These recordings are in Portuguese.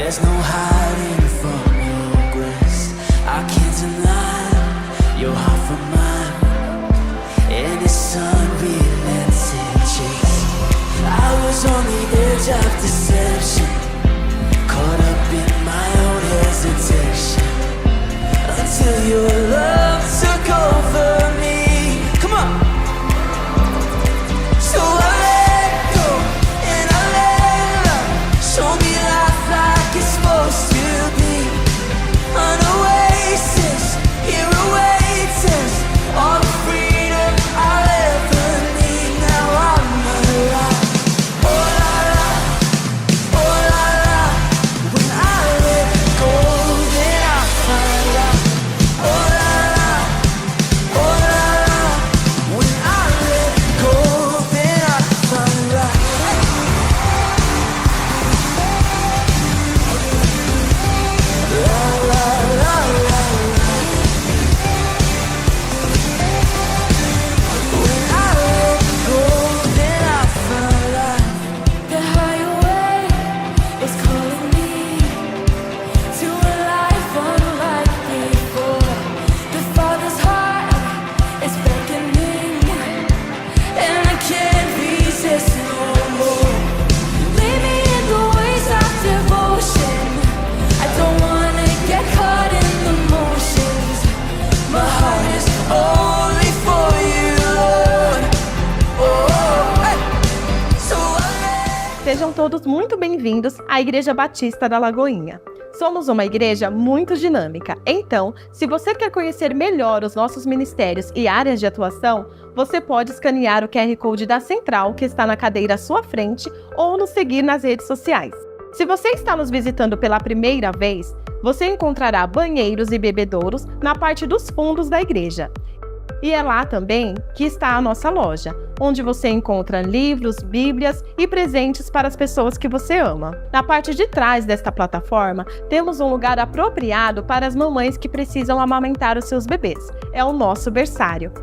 There's no hiding from your grace. I can't deny your heart from mine. And it's unrelenting chase. I was on the edge of deception, caught up in my own hesitation, until your love took over me. Come on. So I let go and I let love show me life like it's supposed to be. An oasis, here awaits us, all the freedom I'll ever need. Now I'm alive. Oh la la, oh la la. When I let go, then I find life. Oh la la, oh la la. When I let go, then I find life. La la la la. When I let go, then I find life. The higher way is calling me to a life unlike before. The Father's heart is beckoning, and I can't resist no more. Lead me in the ways of devotion. I don't wanna get caught in the motions. My heart is Only for you, Lord. Oh, hey. So I Sejam todos muito bem-vindos à Igreja Batista da Lagoinha. Somos uma igreja muito dinâmica, então, se você quer conhecer melhor os nossos ministérios e áreas de atuação, você pode escanear o QR Code da Central, que está na cadeira à sua frente, ou nos seguir nas redes sociais. Se você está nos visitando pela primeira vez, você encontrará banheiros e bebedouros na parte dos fundos da igreja. E é lá também que está a nossa loja, onde você encontra livros, bíblias e presentes para as pessoas que você ama. Na parte de trás desta plataforma, temos um lugar apropriado para as mamães que precisam amamentar os seus bebês. É o nosso berçário.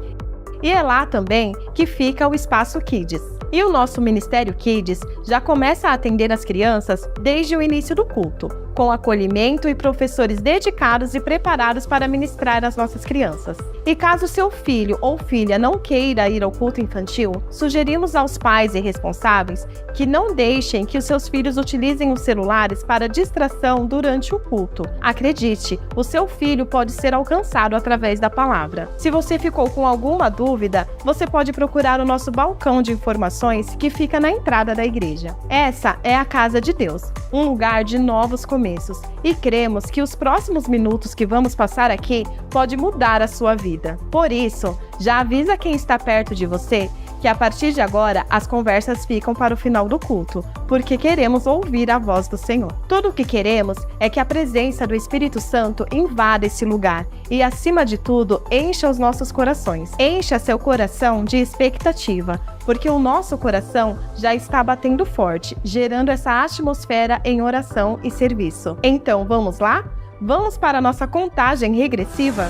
E é lá também que fica o Espaço Kids. E o nosso Ministério Kids já começa a atender as crianças desde o início do culto, com acolhimento e professores dedicados e preparados para ministrar às nossas crianças. E caso seu filho ou filha não queira ir ao culto infantil, sugerimos aos pais e responsáveis que não deixem que os seus filhos utilizem os celulares para distração durante o culto. Acredite, o seu filho pode ser alcançado através da palavra. Se você ficou com alguma dúvida, você pode procurar o nosso balcão de informações que fica na entrada da igreja. Essa é a casa de Deus, um lugar de novos começos, e cremos que os próximos minutos que vamos passar aqui pode mudar a sua vida. Por isso, já avisa quem está perto de você que a partir de agora as conversas ficam para o final do culto, porque queremos ouvir a voz do Senhor. Tudo o que queremos é que a presença do Espírito Santo invada esse lugar e, acima de tudo, encha os nossos corações. Encha seu coração de expectativa, porque o nosso coração já está batendo forte, gerando essa atmosfera em oração e serviço. Então, vamos lá? Vamos para a nossa contagem regressiva?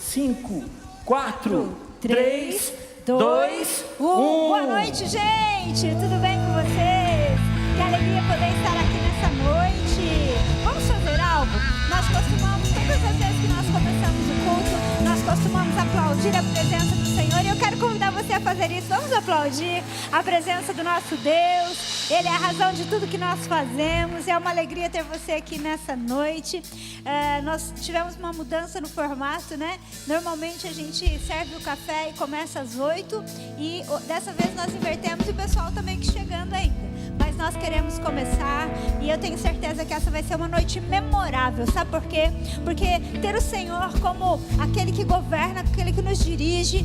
Cinco, 4, 3, 2, 1. Boa noite, gente! Tudo bem com vocês? Que alegria poder estar aqui nessa noite. Vamos fazer algo? Nós costumamos, todas as vezes que nós começamos o culto, nós costumamos aplaudir a presença do Senhor. E eu quero convidar você a fazer isso. Vamos aplaudir a presença do nosso Deus. Ele é a razão de tudo que nós fazemos. É uma alegria ter você aqui nessa noite. Nós tivemos uma mudança no formato, né? Normalmente a gente serve o café e começa às 8. E dessa vez nós invertemos e o pessoal está meio que chegando ainda. Mas nós queremos começar e eu tenho certeza que essa vai ser uma noite memorável. Sabe por quê? Porque ter o Senhor como aquele que governa, aquele que nos dirige,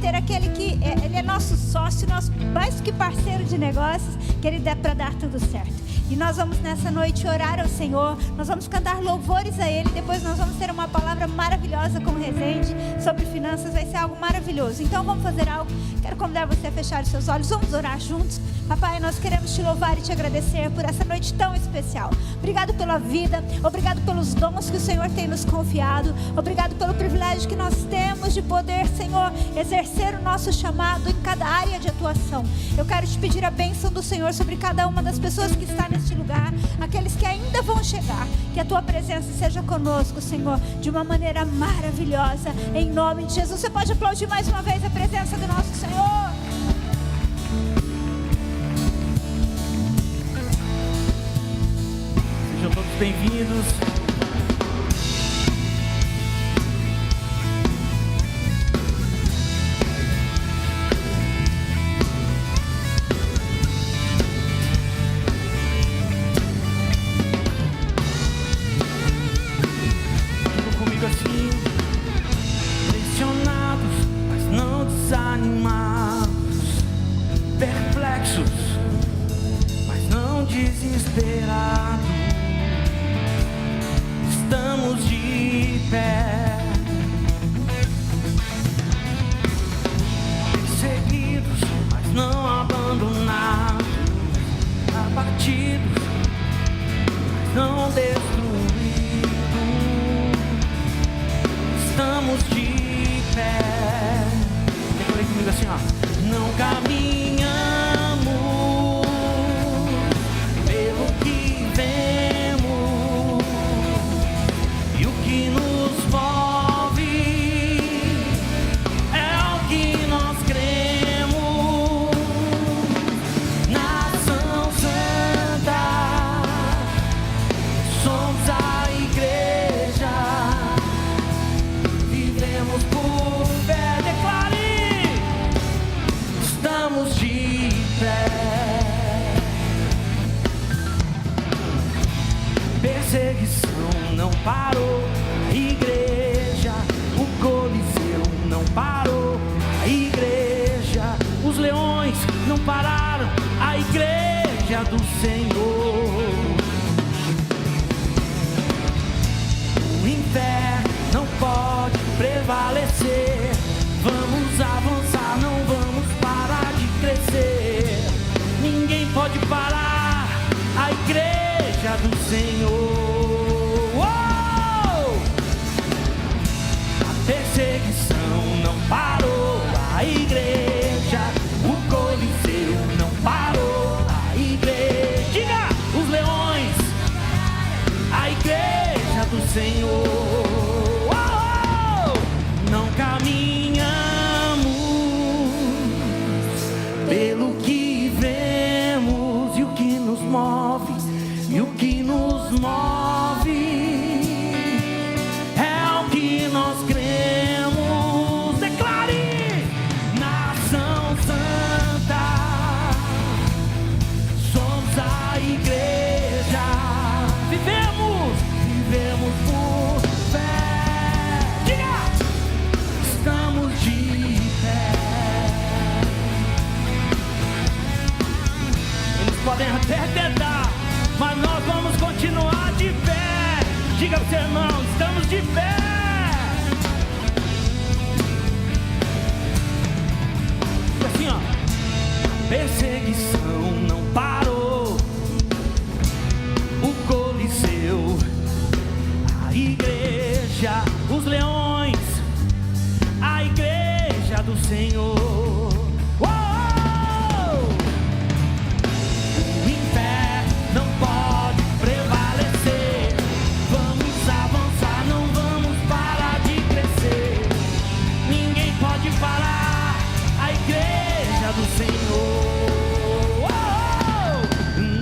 ter aquele que Ele é nosso sócio, nosso mais que parceiro de negócios, que Ele dá para dar tudo certo. E nós vamos nessa noite orar ao Senhor, nós vamos cantar louvores a Ele, depois nós vamos ter uma palavra maravilhosa com o Rezende sobre finanças, vai ser algo maravilhoso. Então vamos fazer algo, Quero convidar você a fechar os seus olhos. Vamos orar juntos. Papai, nós queremos te louvar e te agradecer por essa noite tão especial. Obrigado pela vida, obrigado pelos dons que o Senhor tem nos confiado. Obrigado pelo privilégio que nós temos de poder, Senhor, exercer o nosso chamado em cada área de atuação. Eu quero te pedir a bênção do Senhor sobre cada uma das pessoas que está neste lugar, aqueles que ainda vão chegar. Que a tua presença seja conosco, Senhor, de uma maneira maravilhosa, em nome de Jesus. Você pode aplaudir mais uma vez a presença do nosso Senhor? Sejam todos bem-vindos. Digo comigo assim: pressionados, mas não desanimados, perplexos, mas não desesperados. Estamos de pé, perseguidos, mas não abandonados, abatidos, mas não destruídos. Estamos de pé. Declarei comigo assim, ó: não caminhamos pelo que vemos, e o que nos move é o que nós cremos. Nação Santa, somos a igreja, vivemos por fé. Declare: estamos de pé. Perseguição não parou a igreja, o Coliseu não parou a igreja, os leões não pararam a igreja do Senhor. O inferno não pode prevalecer. Vamos avançar, não vamos parar de crescer. Ninguém pode parar a igreja do Senhor. Uou! A perseguição não parou a igreja, o Coliseu não parou a igreja. Diga: os leões, a igreja do Senhor. Uou! Não caminhamos pelo que vemos, e o que nos move, e o que nos move é o que nós cremos. Declare: nação santa, somos a igreja, vivemos por fé. Diga: estamos de pé. Eles podem até tentar, mas nós vamos continuar de pé. Diga pro seu irmão: estamos de pé. E assim, ó: perseguição não parou o Coliseu, a igreja, os leões, a igreja do Senhor. O inferno não pode prevalecer. Vamos avançar, não vamos parar de crescer. Ninguém pode parar a igreja do Senhor.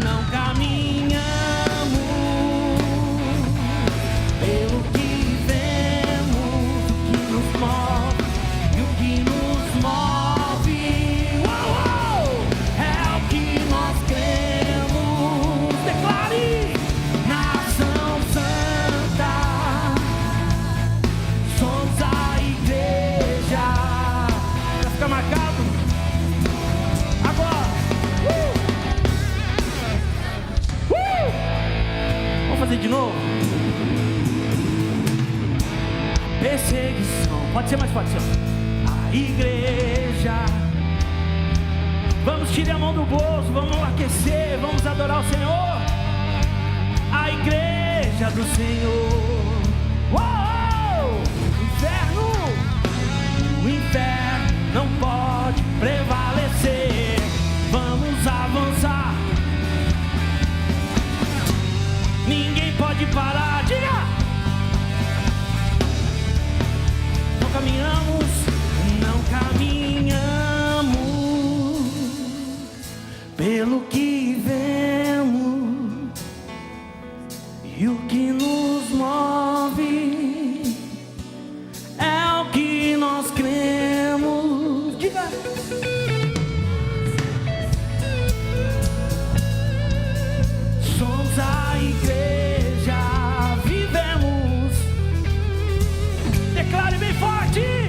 Não caminhamos pelo que vemos, o que nos move, e o que nos move é o que nós cremos. Declare: nação santa, somos a igreja. Vai ficar marcado agora. Vamos fazer de novo. Perseguição, pode ser mais forte, ó. A igreja, Vamos tirar a mão do bolso, vamos aquecer, vamos adorar o Senhor. A igreja do Senhor. Uou! O inferno não pode prevalecer. Vamos avançar. Ninguém pode parar. Diga! Não caminhamos pelo que vemos, e o que nos move é o que nós cremos. Diga! Somos a igreja, vivemos. Declare bem forte.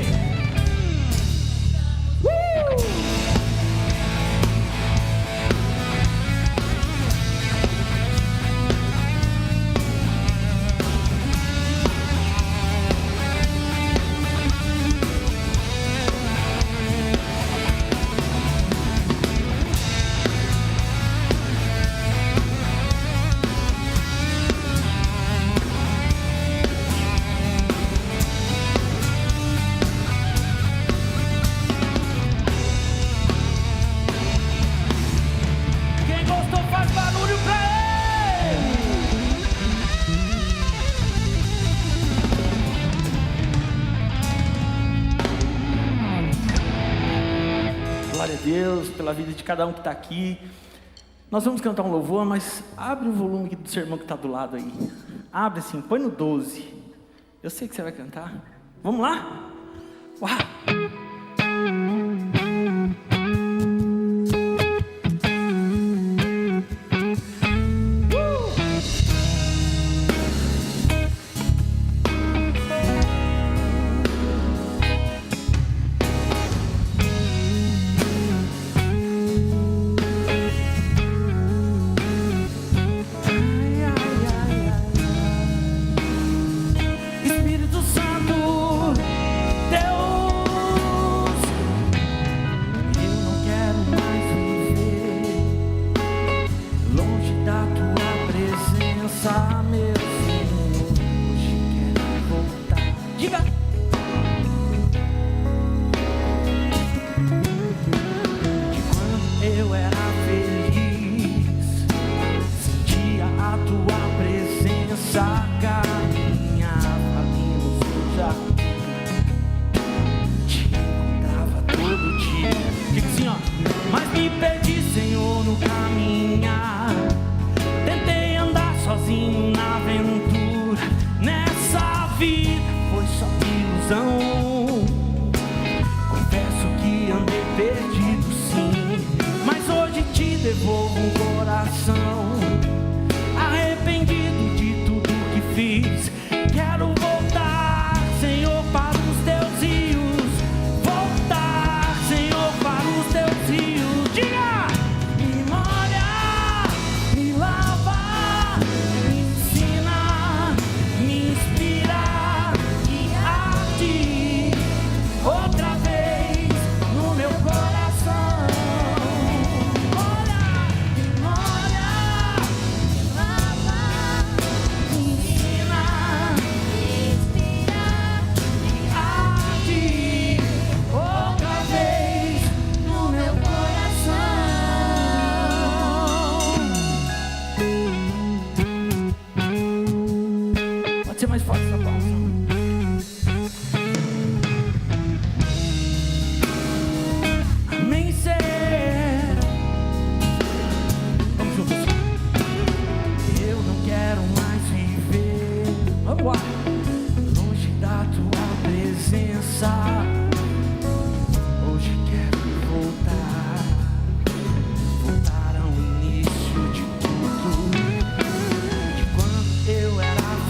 Deus, pela vida de cada um que está aqui. Nós vamos cantar um louvor, mas abre o volume do seu irmão que está do lado aí. Abre assim, põe no 12. Eu sei que você vai cantar. Vamos lá? Uau!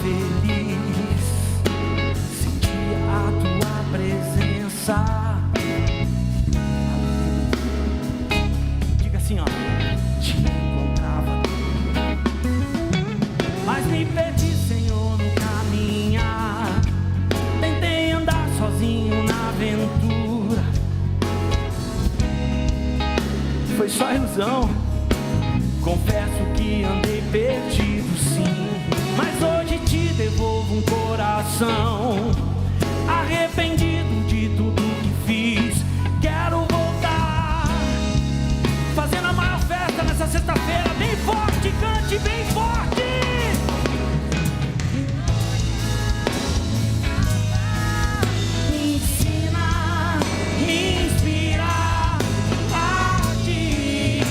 Feliz coração. Confesso que andei perdido, sim, mas hoje te devolvo um coração arrependido de tudo que fiz. Quero voltar, fazendo a maior festa nessa sexta-feira. Bem forte, cante bem forte. Me ensina, me inspira a ti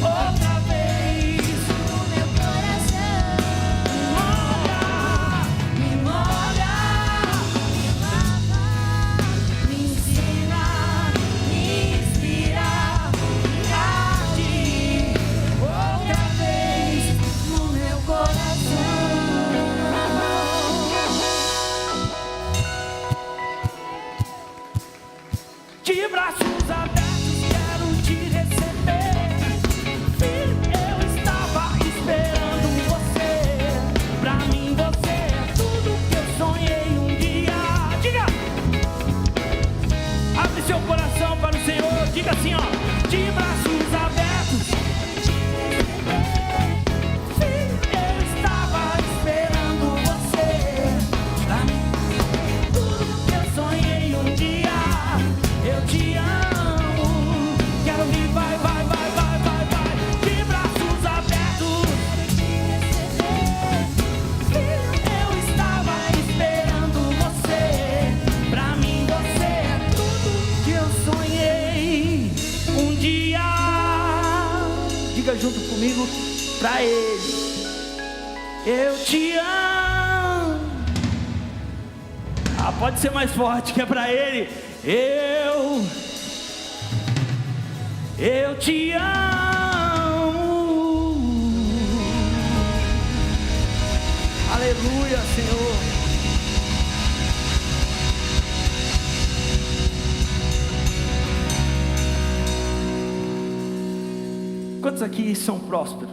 outra vez no meu coração. Me molha, me lava, me ensina, me inspira a ti outra vez no meu coração. De braços abertos quero te receber. Filho, eu estava esperando você. Pra mim você é tudo que eu sonhei um dia. Diga! Abre seu coração para o Senhor. Diga assim, ó. De braços abertos. Filho, eu estava esperando você. Pra mim tudo que eu sonhei um dia. Eu te amo, quero vir, vai, vai, vai, vai, vai, vai, de braços abertos. Eu estava esperando você. Pra mim você é tudo que eu sonhei um dia. Diga junto comigo pra ele: eu te amo. Ah, pode ser mais forte, que é pra ele. Eu te amo. Aleluia, Senhor. Quantos aqui são prósperos?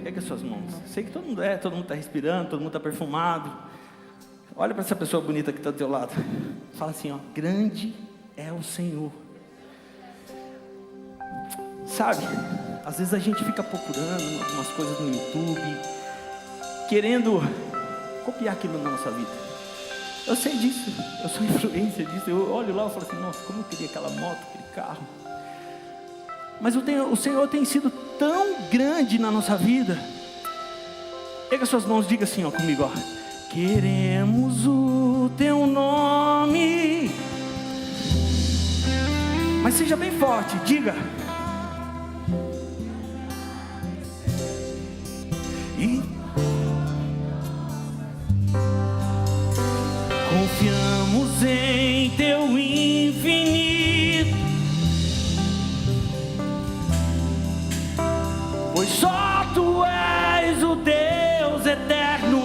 Pega as suas mãos. Sei que todo mundo está respirando, todo mundo está perfumado. Olha para essa pessoa bonita que está do teu lado. Fala assim, ó: grande é o Senhor. Sabe, às vezes a gente fica procurando algumas coisas no YouTube, querendo copiar aquilo na nossa vida. Eu sei disso, eu sou influência disso. Eu olho lá e falo assim: nossa, como eu queria aquela moto, aquele carro. Mas o Senhor tem sido tão grande na nossa vida. Pega suas mãos, diga assim, ó, comigo, ó: queremos o teu nome. Mas seja bem forte, diga: e confiamos em teu infinito, pois só tu és o Deus eterno.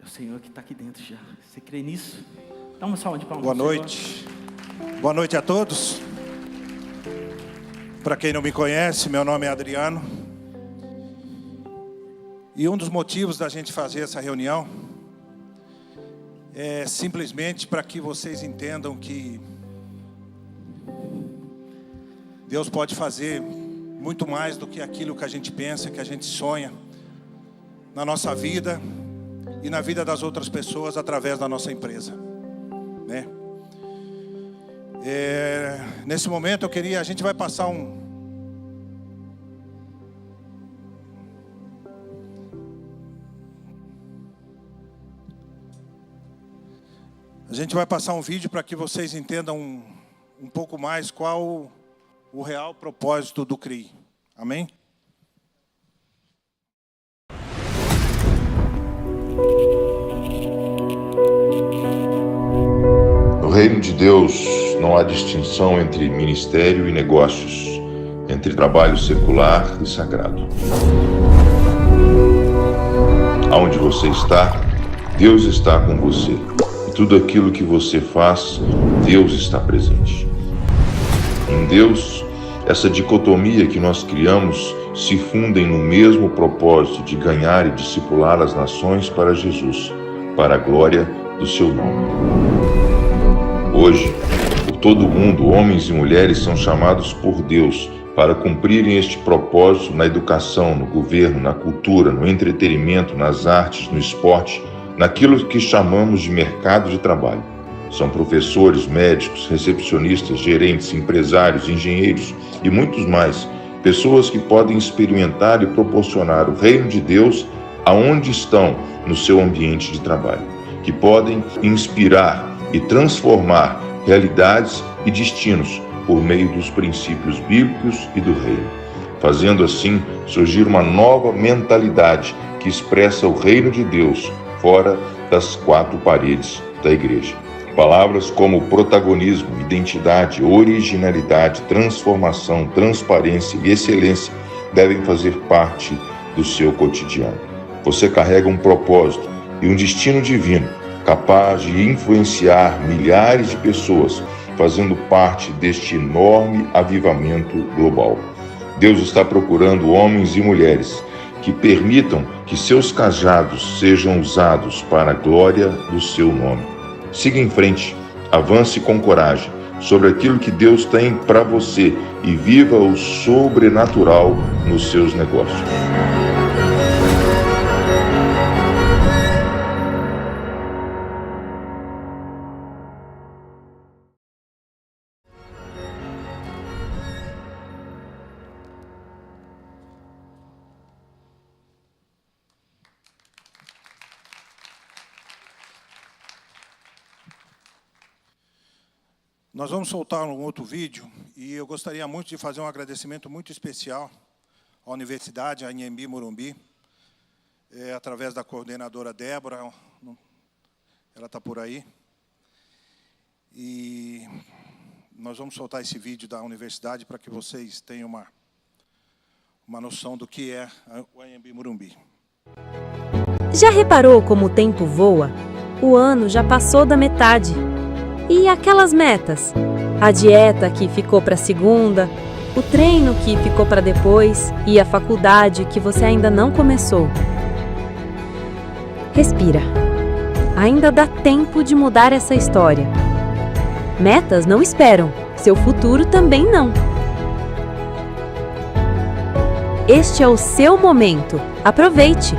Senhor que está aqui dentro já. Você crê nisso? Dá uma salva de palmas. Boa noite. Boa noite a todos. Para quem não me conhece, meu nome é Adriano. E um dos motivos da gente fazer essa reunião é simplesmente para que vocês entendam que Deus pode fazer muito mais do que aquilo que a gente pensa, que a gente sonha na nossa vida e na vida das outras pessoas através da nossa empresa, né? Nesse momento a gente vai passar um vídeo para que vocês entendam um pouco mais qual o real propósito do CRI. Amém? No reino de Deus não há distinção entre ministério e negócios, entre trabalho secular e sagrado. Aonde você está, Deus está com você. E tudo aquilo que você faz, Deus está presente. Em Deus, essa dicotomia que nós criamos se fundem no mesmo propósito de ganhar e discipular as nações para Jesus, para a glória do seu nome. Hoje, por todo o mundo, homens e mulheres são chamados por Deus para cumprirem este propósito na educação, no governo, na cultura, no entretenimento, nas artes, no esporte, naquilo que chamamos de mercado de trabalho. São professores, médicos, recepcionistas, gerentes, empresários, engenheiros e muitos mais, pessoas que podem experimentar e proporcionar o reino de Deus aonde estão no seu ambiente de trabalho, que podem inspirar e transformar realidades e destinos por meio dos princípios bíblicos e do reino, fazendo assim surgir uma nova mentalidade que expressa o reino de Deus fora das quatro paredes da igreja. Palavras como protagonismo, identidade, originalidade, transformação, transparência e excelência devem fazer parte do seu cotidiano. Você carrega um propósito e um destino divino, capaz de influenciar milhares de pessoas, fazendo parte deste enorme avivamento global. Deus está procurando homens e mulheres que permitam que seus cajados sejam usados para a glória do seu nome. Siga em frente, avance com coragem sobre aquilo que Deus tem para você e viva o sobrenatural nos seus negócios. Nós vamos soltar um outro vídeo e eu gostaria muito de fazer um agradecimento muito especial à Universidade, à Anhembi Morumbi, através da coordenadora Débora, ela está por aí. E nós vamos soltar esse vídeo da universidade para que vocês tenham uma noção do que é o Anhembi Morumbi. Já reparou como o tempo voa? O ano já passou da metade. E aquelas metas? A dieta que ficou para segunda, o treino que ficou para depois e a faculdade que você ainda não começou. Respira. Ainda dá tempo de mudar essa história. Metas não esperam, seu futuro também não. Este é o seu momento. Aproveite!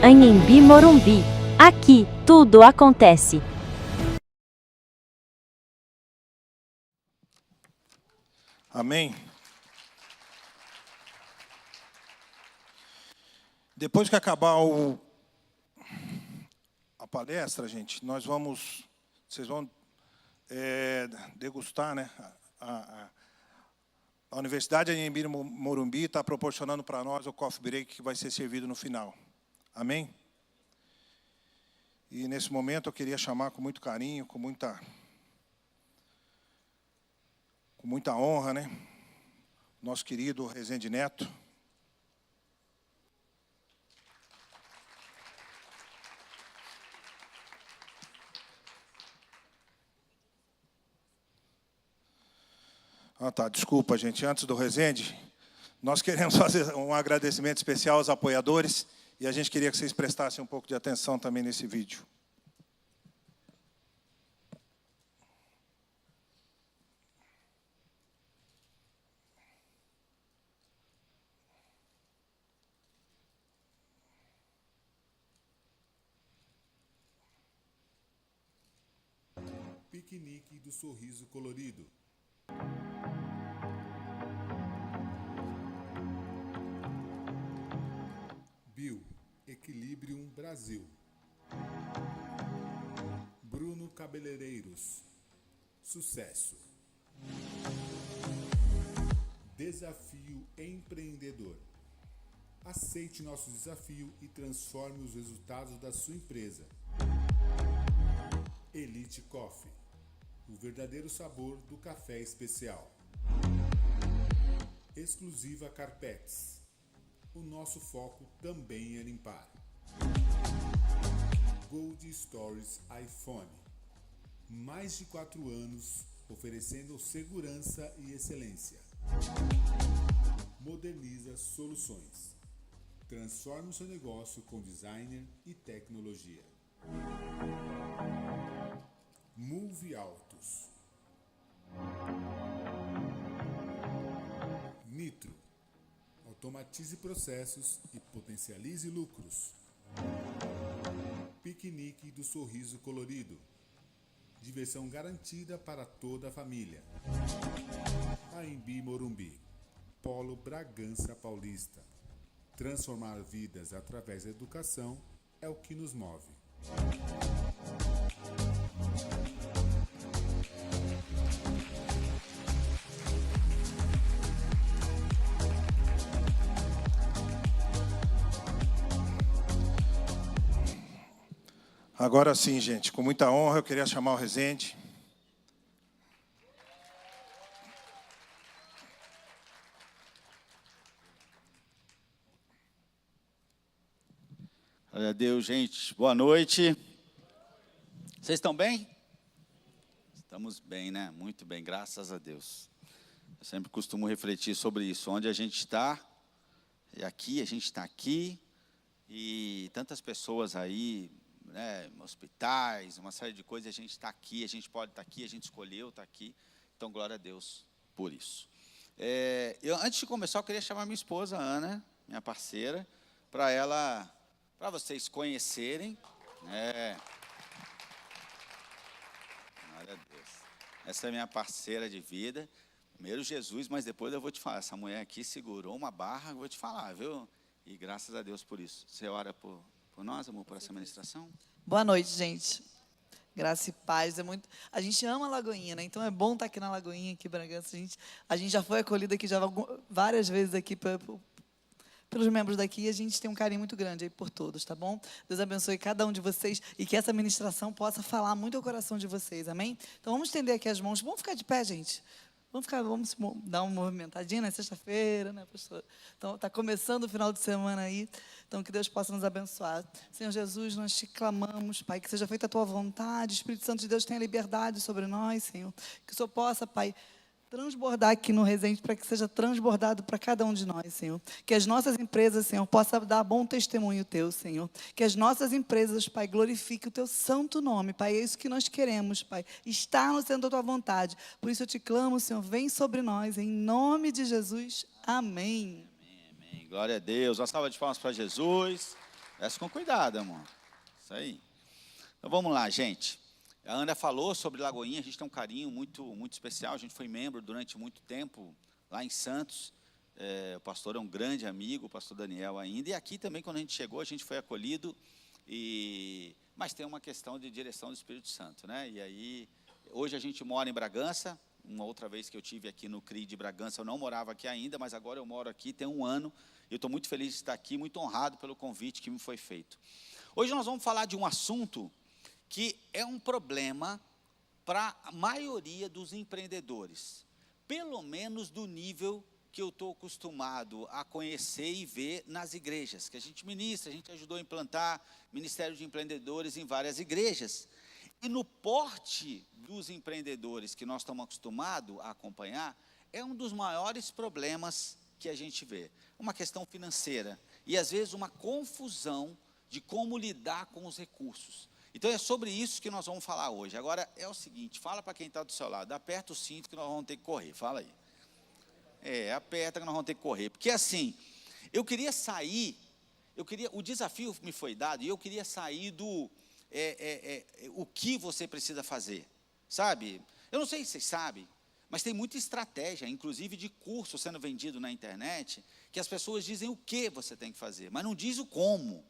Anhembi Morumbi. Aqui tudo acontece. Amém? Depois que acabar a palestra, gente, vocês vão degustar, né? A Universidade Anhembi Morumbi está proporcionando para nós o coffee break que vai ser servido no final. Amém? E nesse momento eu queria chamar com muito carinho, com muita honra, né? Nosso querido Rezende Neto. Ah, tá, desculpa, gente. Antes do Resende, nós queremos fazer um agradecimento especial aos apoiadores e a gente queria que vocês prestassem um pouco de atenção também nesse vídeo. Piquenique do Sorriso Colorido. Bill, Equilibrium Brasil. Bruno Cabeleireiros, sucesso. Desafio Empreendedor. Aceite nosso desafio e transforme os resultados da sua empresa. Elite Coffee, o verdadeiro sabor do café especial. Exclusiva Carpetes, o nosso foco também é limpar. Gold Stories iPhone, mais de 4 anos oferecendo segurança e excelência. Moderniza Soluções, transforme o seu negócio com designer e tecnologia. Move Autos. Nitro. Automatize processos e potencialize lucros. Piquenique do Sorriso Colorido. Diversão garantida para toda a família. AMB Morumbi. Polo Bragança Paulista. Transformar vidas através da educação é o que nos move. Agora sim, gente, com muita honra, eu queria chamar o Resende. Glória a Deus, gente. Boa noite. Vocês estão bem? Estamos bem, né? Muito bem, graças a Deus. Eu sempre costumo refletir sobre isso. Onde a gente está, e aqui, a gente está aqui, e tantas pessoas aí, né, hospitais, uma série de coisas, a gente está aqui, a gente pode estar aqui, a gente escolheu estar aqui. Então, glória a Deus por isso. Antes de começar, eu queria chamar minha esposa, Ana, minha parceira, para vocês conhecerem. Glória a Deus. Essa é minha parceira de vida. Primeiro Jesus, mas depois eu vou te falar. Essa mulher aqui segurou uma barra, eu vou te falar, viu? E graças a Deus por isso. Você ora por nós, amor, por essa ministração? Boa noite, gente. Graça e paz. A gente ama a Lagoinha, né? Então é bom estar aqui na Lagoinha, aqui em Bragança. A gente já foi acolhido aqui várias vezes aqui pelos membros daqui, e a gente tem um carinho muito grande aí por todos, tá bom? Deus abençoe cada um de vocês e que essa ministração possa falar muito ao coração de vocês, amém? Então vamos estender aqui as mãos. Vamos ficar de pé, gente. Vamos dar uma movimentadinha na sexta-feira, né, pastor? Então, está começando o final de semana aí. Então, que Deus possa nos abençoar. Senhor Jesus, nós te clamamos, Pai, que seja feita a tua vontade. Espírito Santo de Deus tenha liberdade sobre nós, Senhor. Que o Senhor possa, Pai, transbordar aqui no Resende, para que seja transbordado para cada um de nós, Senhor. Que as nossas empresas, Senhor, possam dar bom testemunho teu, Senhor. Que as nossas empresas, Pai, glorifiquem o teu santo nome, Pai. É isso que nós queremos, Pai. Estar no centro da tua vontade. Por isso eu te clamo, Senhor, vem sobre nós, em nome de Jesus. Amém. Amém, amém. Glória a Deus. Uma salva de palmas para Jesus. Desce com cuidado, amor. Isso aí. Então vamos lá, gente. A Ana falou sobre Lagoinha, a gente tem um carinho muito, muito especial, a gente foi membro durante muito tempo lá em Santos, o pastor é um grande amigo, o pastor Daniel ainda, e aqui também quando a gente chegou, a gente foi acolhido, mas tem uma questão de direção do Espírito Santo, né? E aí, hoje a gente mora em Bragança, uma outra vez que eu tive aqui no CRI de Bragança, eu não morava aqui ainda, mas agora eu moro aqui, tem 1 ano, e eu estou muito feliz de estar aqui, muito honrado pelo convite que me foi feito. Hoje nós vamos falar de um assunto que é um problema para a maioria dos empreendedores, pelo menos do nível que eu estou acostumado a conhecer e ver nas igrejas, que a gente ministra, a gente ajudou a implantar Ministério de Empreendedores em várias igrejas. E no porte dos empreendedores que nós estamos acostumados a acompanhar, é um dos maiores problemas que a gente vê. Uma questão financeira e, às vezes, uma confusão de como lidar com os recursos. Então, é sobre isso que nós vamos falar hoje. Agora, é o seguinte, fala para quem está do seu lado, aperta o cinto que nós vamos ter que correr, fala aí. Aperta que nós vamos ter que correr. Porque, assim, o desafio me foi dado e eu queria sair do o que você precisa fazer, sabe? Eu não sei se vocês sabem, mas tem muita estratégia, inclusive de curso sendo vendido na internet, que as pessoas dizem o que você tem que fazer, mas não diz o como.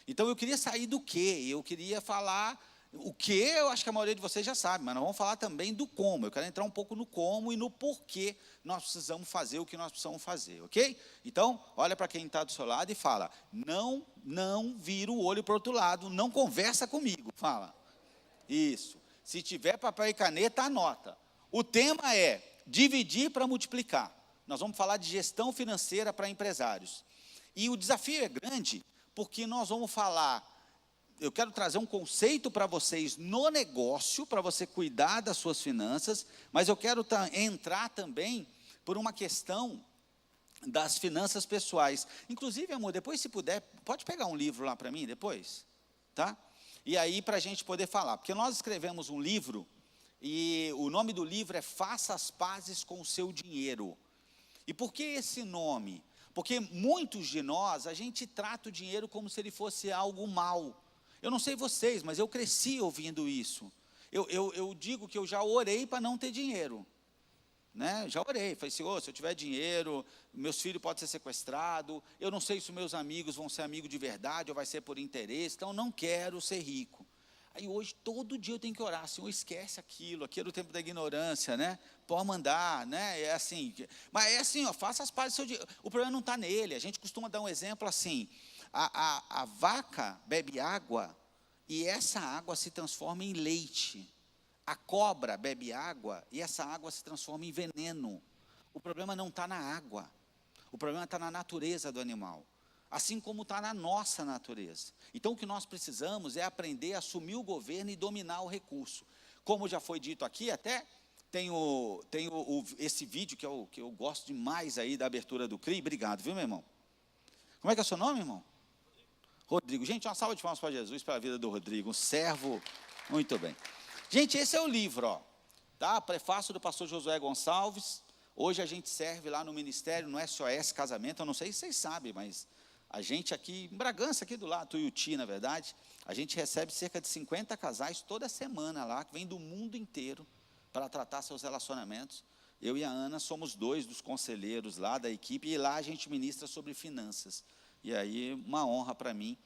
Então, eu queria sair do que, eu queria falar o que, eu acho que a maioria de vocês já sabe, mas nós vamos falar também do como. Eu quero entrar um pouco no como e no porquê nós precisamos fazer o que nós precisamos fazer, ok? Então, olha para quem está do seu lado e fala, não vira o olho para o outro lado, não conversa comigo, fala. Isso. Se tiver papel e caneta, anota. O tema é dividir para multiplicar. Nós vamos falar de gestão financeira para empresários. E o desafio é grande, porque nós vamos falar, eu quero trazer um conceito para vocês no negócio, para você cuidar das suas finanças, mas eu quero entrar também por uma questão das finanças pessoais. Inclusive, amor, depois se puder, pode pegar um livro lá para mim depois, tá? E aí para a gente poder falar, porque nós escrevemos um livro, e o nome do livro é Faça as Pazes com o Seu Dinheiro. E por que esse nome? Porque muitos de nós, a gente trata o dinheiro como se ele fosse algo mal. Eu não sei vocês, mas eu cresci ouvindo isso. Eu digo que eu já orei para não ter dinheiro. Né? Já orei, falei, Senhor, se eu tiver dinheiro, meus filhos podem ser sequestrados, eu não sei se meus amigos vão ser amigos de verdade ou vai ser por interesse, então eu não quero ser rico. Aí hoje, todo dia eu tenho que orar, Senhor, esquece aquilo era o tempo da ignorância, né? Pode mandar, né? É assim, mas é assim, ó, faça as partes do seu dia. O problema não está nele, a gente costuma dar um exemplo assim, a vaca bebe água e essa água se transforma em leite. A cobra bebe água e essa água se transforma em veneno. O problema não está na água, o problema está na natureza do animal. Assim como está na nossa natureza. Então, o que nós precisamos é aprender a assumir o governo e dominar o recurso. Como já foi dito aqui, até tem esse vídeo que eu gosto demais aí da abertura do CRI. Obrigado, viu, meu irmão? Como é que é o seu nome, irmão? Rodrigo. Gente, uma salva de palmas para Jesus, pela vida do Rodrigo, um servo. Muito bem. Gente, esse é o livro, ó, tá? Prefácio do pastor Josué Gonçalves. Hoje a gente serve lá no ministério, no SOS Casamento. Eu não sei se vocês sabem, mas a gente aqui, em Bragança, aqui do lado, Tuiuti, na verdade, a gente recebe cerca de 50 casais toda semana lá, que vem do mundo inteiro para tratar seus relacionamentos. Eu e a Ana somos 2 dos conselheiros lá da equipe, e lá a gente ministra sobre finanças. E aí, uma honra para mim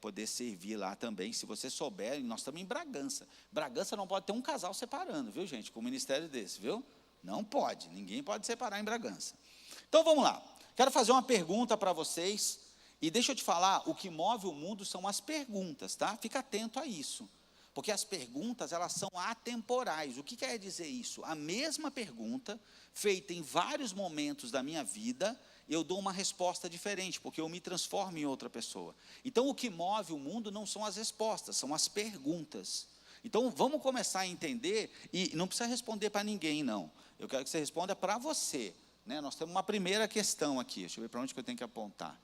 poder servir lá também. Se vocês souberem, nós estamos em Bragança. Bragança não pode ter um casal separando, viu, gente, com um ministério desse, viu? Não pode, ninguém pode separar em Bragança. Então, vamos lá. Quero fazer uma pergunta para vocês, e deixa eu te falar, o que move o mundo são as perguntas, tá? Fica atento a isso, porque as perguntas, elas são atemporais. O que quer dizer isso? A mesma pergunta, feita em vários momentos da minha vida, eu dou uma resposta diferente, porque eu me transformo em outra pessoa. Então, o que move o mundo não são as respostas, são as perguntas. Então, vamos começar a entender, e não precisa responder para ninguém, não. Eu quero que você responda para você. Né? Nós temos uma primeira questão aqui. Deixa eu ver para onde que eu tenho que apontar.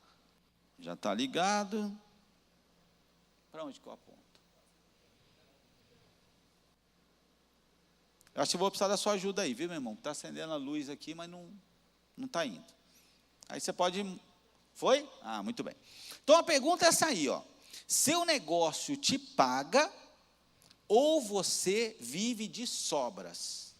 Já está ligado. Para onde que eu aponto? Eu acho que vou precisar da sua ajuda aí, viu, meu irmão? Está acendendo a luz aqui, mas não está indo. Aí você pode... Foi? Ah, muito bem. Então, a pergunta é essa aí, ó. Seu negócio te paga ou você vive de sobras?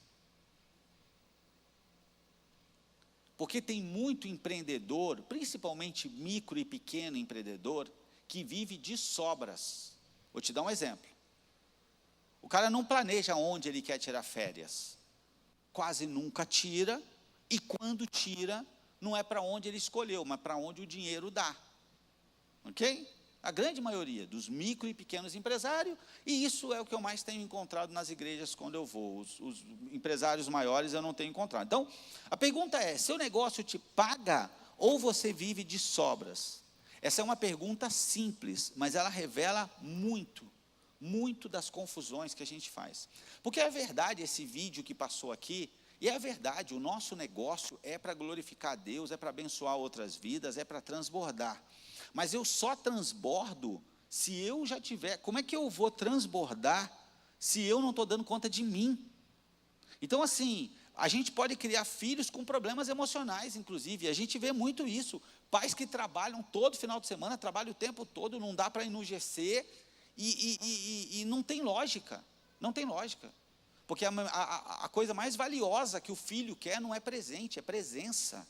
Porque tem muito empreendedor, principalmente micro e pequeno empreendedor, que vive de sobras. Vou te dar um exemplo. O cara não planeja onde ele quer tirar férias. Quase nunca tira, e quando tira, não é para onde ele escolheu, mas para onde o dinheiro dá. Ok? A grande maioria dos micro e pequenos empresários, e isso é o que eu mais tenho encontrado nas igrejas quando eu vou. Os empresários maiores eu não tenho encontrado. Então, a pergunta é, seu negócio te paga ou você vive de sobras? Essa é uma pergunta simples, mas ela revela muito das confusões que a gente faz. Porque é verdade, esse vídeo que passou aqui, E é verdade, o nosso negócio é para glorificar a Deus, é para abençoar outras vidas, é para transbordar. Mas eu só transbordo se eu já tiver. Como é que eu vou transbordar se eu não estou dando conta de mim? Então, assim, a gente pode criar filhos com problemas emocionais, inclusive, e a gente vê muito isso. Pais que trabalham todo final de semana, trabalham o tempo todo, não dá para enurjecer, e não tem lógica, não tem lógica. Porque a coisa mais valiosa que o filho quer não é presente, é presença.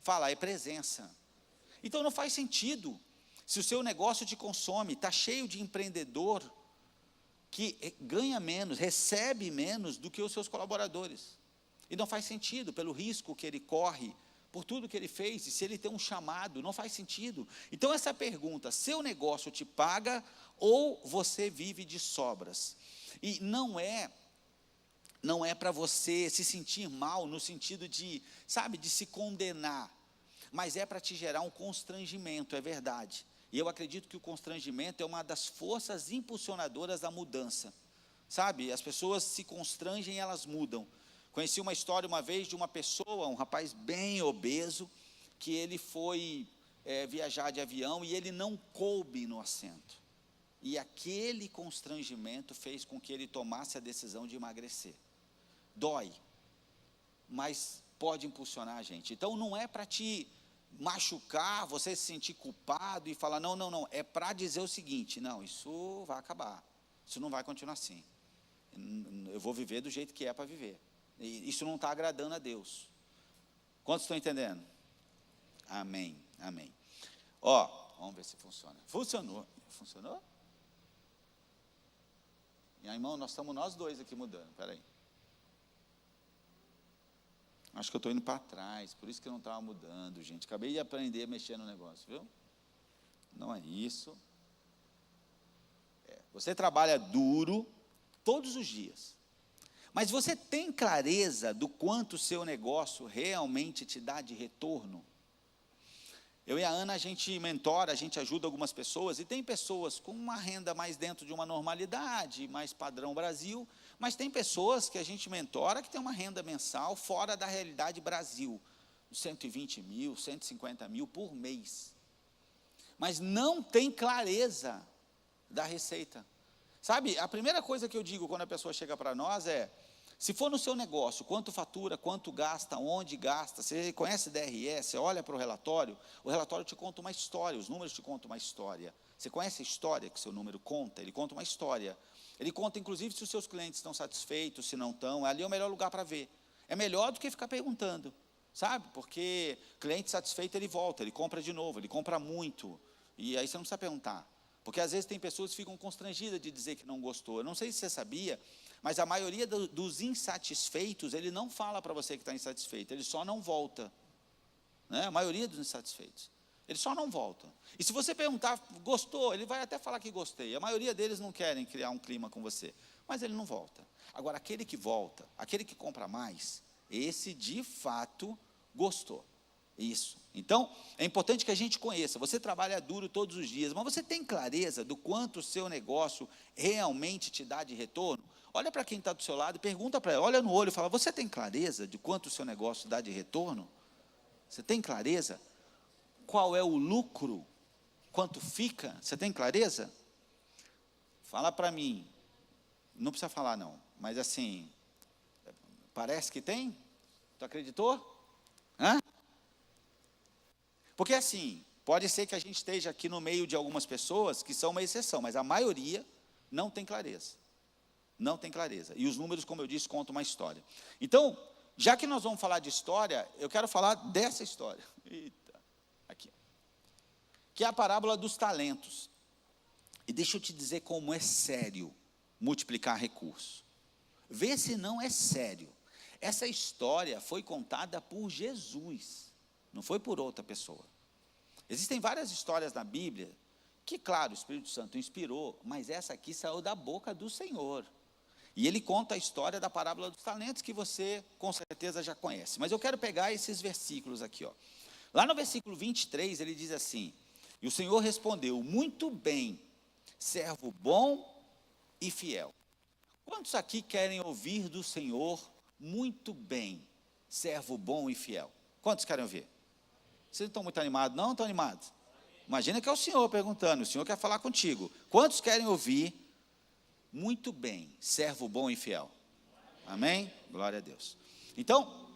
Fala, é presença. Então não faz sentido, se o seu negócio te consome, está cheio de empreendedor que ganha menos, recebe menos do que os seus colaboradores. E não faz sentido, pelo risco que ele corre, por tudo que ele fez, e se ele tem um chamado, não faz sentido. Então essa pergunta, seu negócio te paga ou você vive de sobras? E não é para você se sentir mal no sentido de, sabe, de se condenar, mas é para te gerar um constrangimento, é verdade. E eu acredito que o constrangimento é uma das forças impulsionadoras da mudança, sabe? As pessoas se constrangem e elas mudam. Conheci uma história uma vez de uma pessoa, um rapaz bem obeso, que ele foi viajar de avião e ele não coube no assento. E aquele constrangimento fez com que ele tomasse a decisão de emagrecer. Dói, mas pode impulsionar a gente. Então não é para te machucar, você se sentir culpado e falar, não, é para dizer o seguinte, não, isso vai acabar, isso não vai continuar assim, eu vou viver do jeito que é para viver, e isso não está agradando a Deus. Quantos estão entendendo? Amém, amém. Vamos ver se funciona. Funcionou? Minha irmã, nós estamos nós dois aqui mudando, peraí. Acho que eu estou indo para trás, por isso que eu não estava mudando, gente. Acabei de aprender a mexer no negócio, viu? Não é isso. Você trabalha duro todos os dias, mas você tem clareza do quanto o seu negócio realmente te dá de retorno? Eu e a Ana, a gente mentora, a gente ajuda algumas pessoas, e tem pessoas com uma renda mais dentro de uma normalidade, mais padrão Brasil, mas tem pessoas que a gente mentora que tem uma renda mensal fora da realidade Brasil, 120 mil, 150 mil por mês, mas não tem clareza da receita. Sabe, a primeira coisa que eu digo quando a pessoa chega para nós é, se for no seu negócio, quanto fatura, quanto gasta, onde gasta, você conhece DRE, você olha para o relatório te conta uma história, os números te contam uma história. Você conhece a história que seu número conta? Ele conta uma história. Ele conta, inclusive, se os seus clientes estão satisfeitos, se não estão. Ali é o melhor lugar para ver. É melhor do que ficar perguntando, sabe? Porque cliente satisfeito, ele volta, ele compra de novo, ele compra muito. E aí você não precisa perguntar. Porque às vezes tem pessoas que ficam constrangidas de dizer que não gostou. Eu não sei se você sabia, mas a maioria dos insatisfeitos, ele não fala para você que está insatisfeito, ele só não volta. Né? A maioria dos insatisfeitos. Ele só não volta. E se você perguntar, gostou? Ele vai até falar que gostei. A maioria deles não querem criar um clima com você, mas ele não volta. Agora, aquele que volta, aquele que compra mais, esse de fato gostou. Isso. Então, é importante que a gente conheça. Você trabalha duro todos os dias, mas você tem clareza do quanto o seu negócio realmente te dá de retorno? Olha para quem está do seu lado e pergunta para ele, olha no olho e fala, você tem clareza de quanto o seu negócio dá de retorno? Você tem clareza? Qual é o lucro? Quanto fica? Você tem clareza? Fala para mim. Não precisa falar não, mas assim, parece que tem? Tu acreditou? Hã? Porque assim, pode ser que a gente esteja aqui no meio de algumas pessoas que são uma exceção, mas a maioria não tem clareza. Não tem clareza. E os números, como eu disse, contam uma história. Então, já que nós vamos falar de história, eu quero falar dessa história. Eita, aqui. Que é a parábola dos talentos. E deixa eu te dizer como é sério multiplicar recursos. Vê se não é sério. Essa história foi contada por Jesus, não foi por outra pessoa. Existem várias histórias na Bíblia que, claro, o Espírito Santo inspirou, mas essa aqui saiu da boca do Senhor. E ele conta a história da parábola dos talentos, que você com certeza já conhece. Mas eu quero pegar esses versículos aqui, ó. Lá no versículo 23, ele diz assim, e o Senhor respondeu, muito bem, servo bom e fiel. Quantos aqui querem ouvir do Senhor, muito bem, servo bom e fiel? Quantos querem ouvir? Vocês não estão muito animados, não? Estão animados? Imagina que é o Senhor perguntando, o Senhor quer falar contigo. Quantos querem ouvir? Muito bem, servo bom e fiel. Amém? Glória a Deus. Então,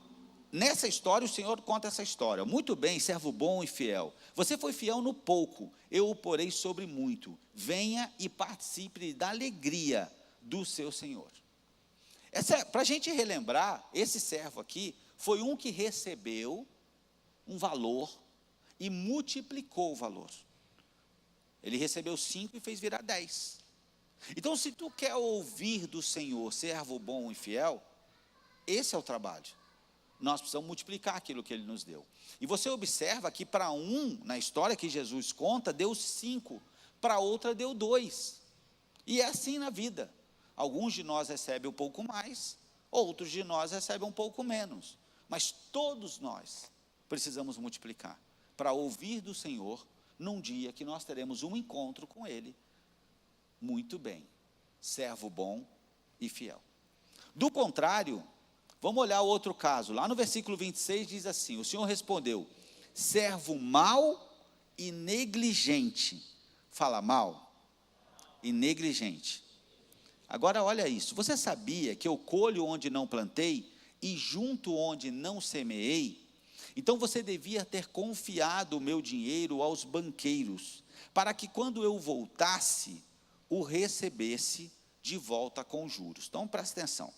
nessa história, o Senhor conta essa história. Muito bem, servo bom e fiel. Você foi fiel no pouco, eu o porei sobre muito. Venha e participe da alegria do seu Senhor. Para a gente relembrar, esse servo aqui foi um que recebeu um valor e multiplicou o valor. Ele recebeu 5 e fez virar 10. Então, se tu quer ouvir do Senhor, servo bom e fiel, esse é o trabalho. Nós precisamos multiplicar aquilo que Ele nos deu. E você observa que para um, na história que Jesus conta, deu 5, para outra deu 2. E é assim na vida. Alguns de nós recebem um pouco mais, outros de nós recebem um pouco menos. Mas todos nós precisamos multiplicar para ouvir do Senhor num dia que nós teremos um encontro com Ele. Muito bem, servo bom e fiel. Do contrário, vamos olhar o outro caso. Lá no versículo 26 diz assim, o Senhor respondeu, servo mau e negligente. Fala mal e negligente. Agora olha isso, você sabia que eu colho onde não plantei e junto onde não semeei? Então você devia ter confiado o meu dinheiro aos banqueiros, para que quando eu voltasse, o recebesse de volta com juros. Então presta atenção.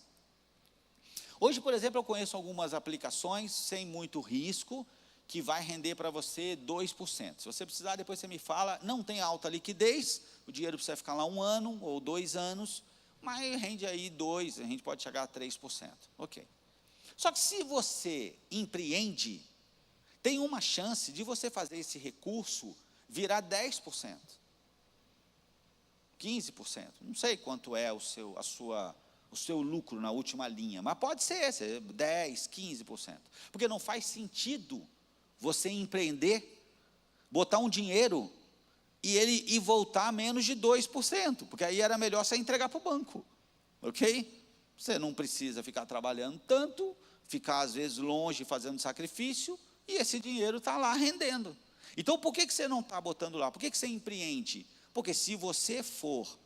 Hoje, por exemplo, eu conheço algumas aplicações sem muito risco, que vai render para você 2%. Se você precisar, depois você me fala, não tem alta liquidez, o dinheiro precisa ficar lá 1 ano ou 2 anos, mas rende aí 2%, a gente pode chegar a 3%. Ok. Só que se você empreende, tem uma chance de você fazer esse recurso virar 10%. 15%, não sei quanto é o seu lucro na última linha, mas pode ser 10, 15%, porque não faz sentido você empreender, botar um dinheiro e voltar a menos de 2%, porque aí era melhor você entregar para o banco, ok? Você não precisa ficar trabalhando tanto, ficar às vezes longe fazendo sacrifício, e esse dinheiro está lá rendendo. Então por que você não está botando lá? Por que você empreende? Porque se você for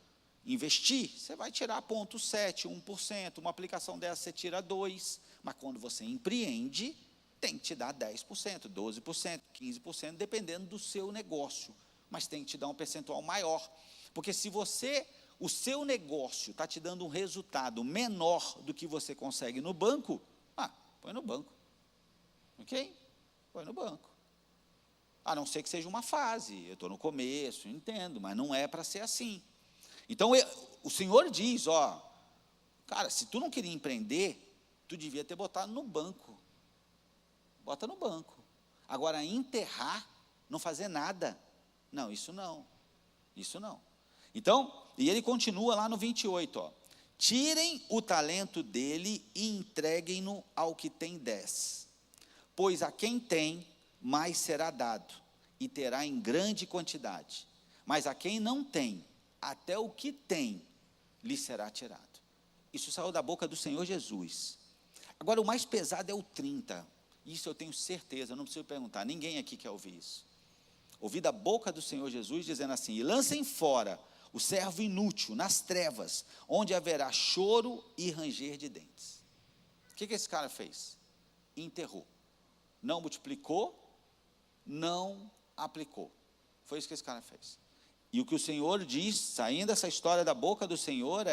investir, você vai tirar 0,7%, 1%, uma aplicação dessa você tira 2%, mas quando você empreende, tem que te dar 10%, 12%, 15%, dependendo do seu negócio, mas tem que te dar um percentual maior, porque se o seu negócio está te dando um resultado menor do que você consegue no banco, põe no banco, ok? Põe no banco. A não ser que seja uma fase, eu estou no começo, entendo, mas não é para ser assim. Então, o Senhor diz, cara, se tu não queria empreender, tu devia ter botado no banco. Bota no banco. Agora, enterrar, não fazer nada, não, isso não. Isso não. Então, e ele continua lá no 28, tirem o talento dele e entreguem-no ao que tem 10. Pois a quem tem, mais será dado, e terá em grande quantidade. Mas a quem não tem, até o que tem, lhe será tirado. Isso saiu da boca do Senhor Jesus. Agora, o mais pesado é o 30. Isso eu tenho certeza, não preciso perguntar, ninguém aqui quer ouvir isso. Ouvi da boca do Senhor Jesus dizendo assim, e lancem fora o servo inútil nas trevas, onde haverá choro e ranger de dentes. O que esse cara fez? Enterrou. Não multiplicou, não aplicou. Foi isso que esse cara fez. E o que o Senhor diz, saindo essa história da boca do Senhor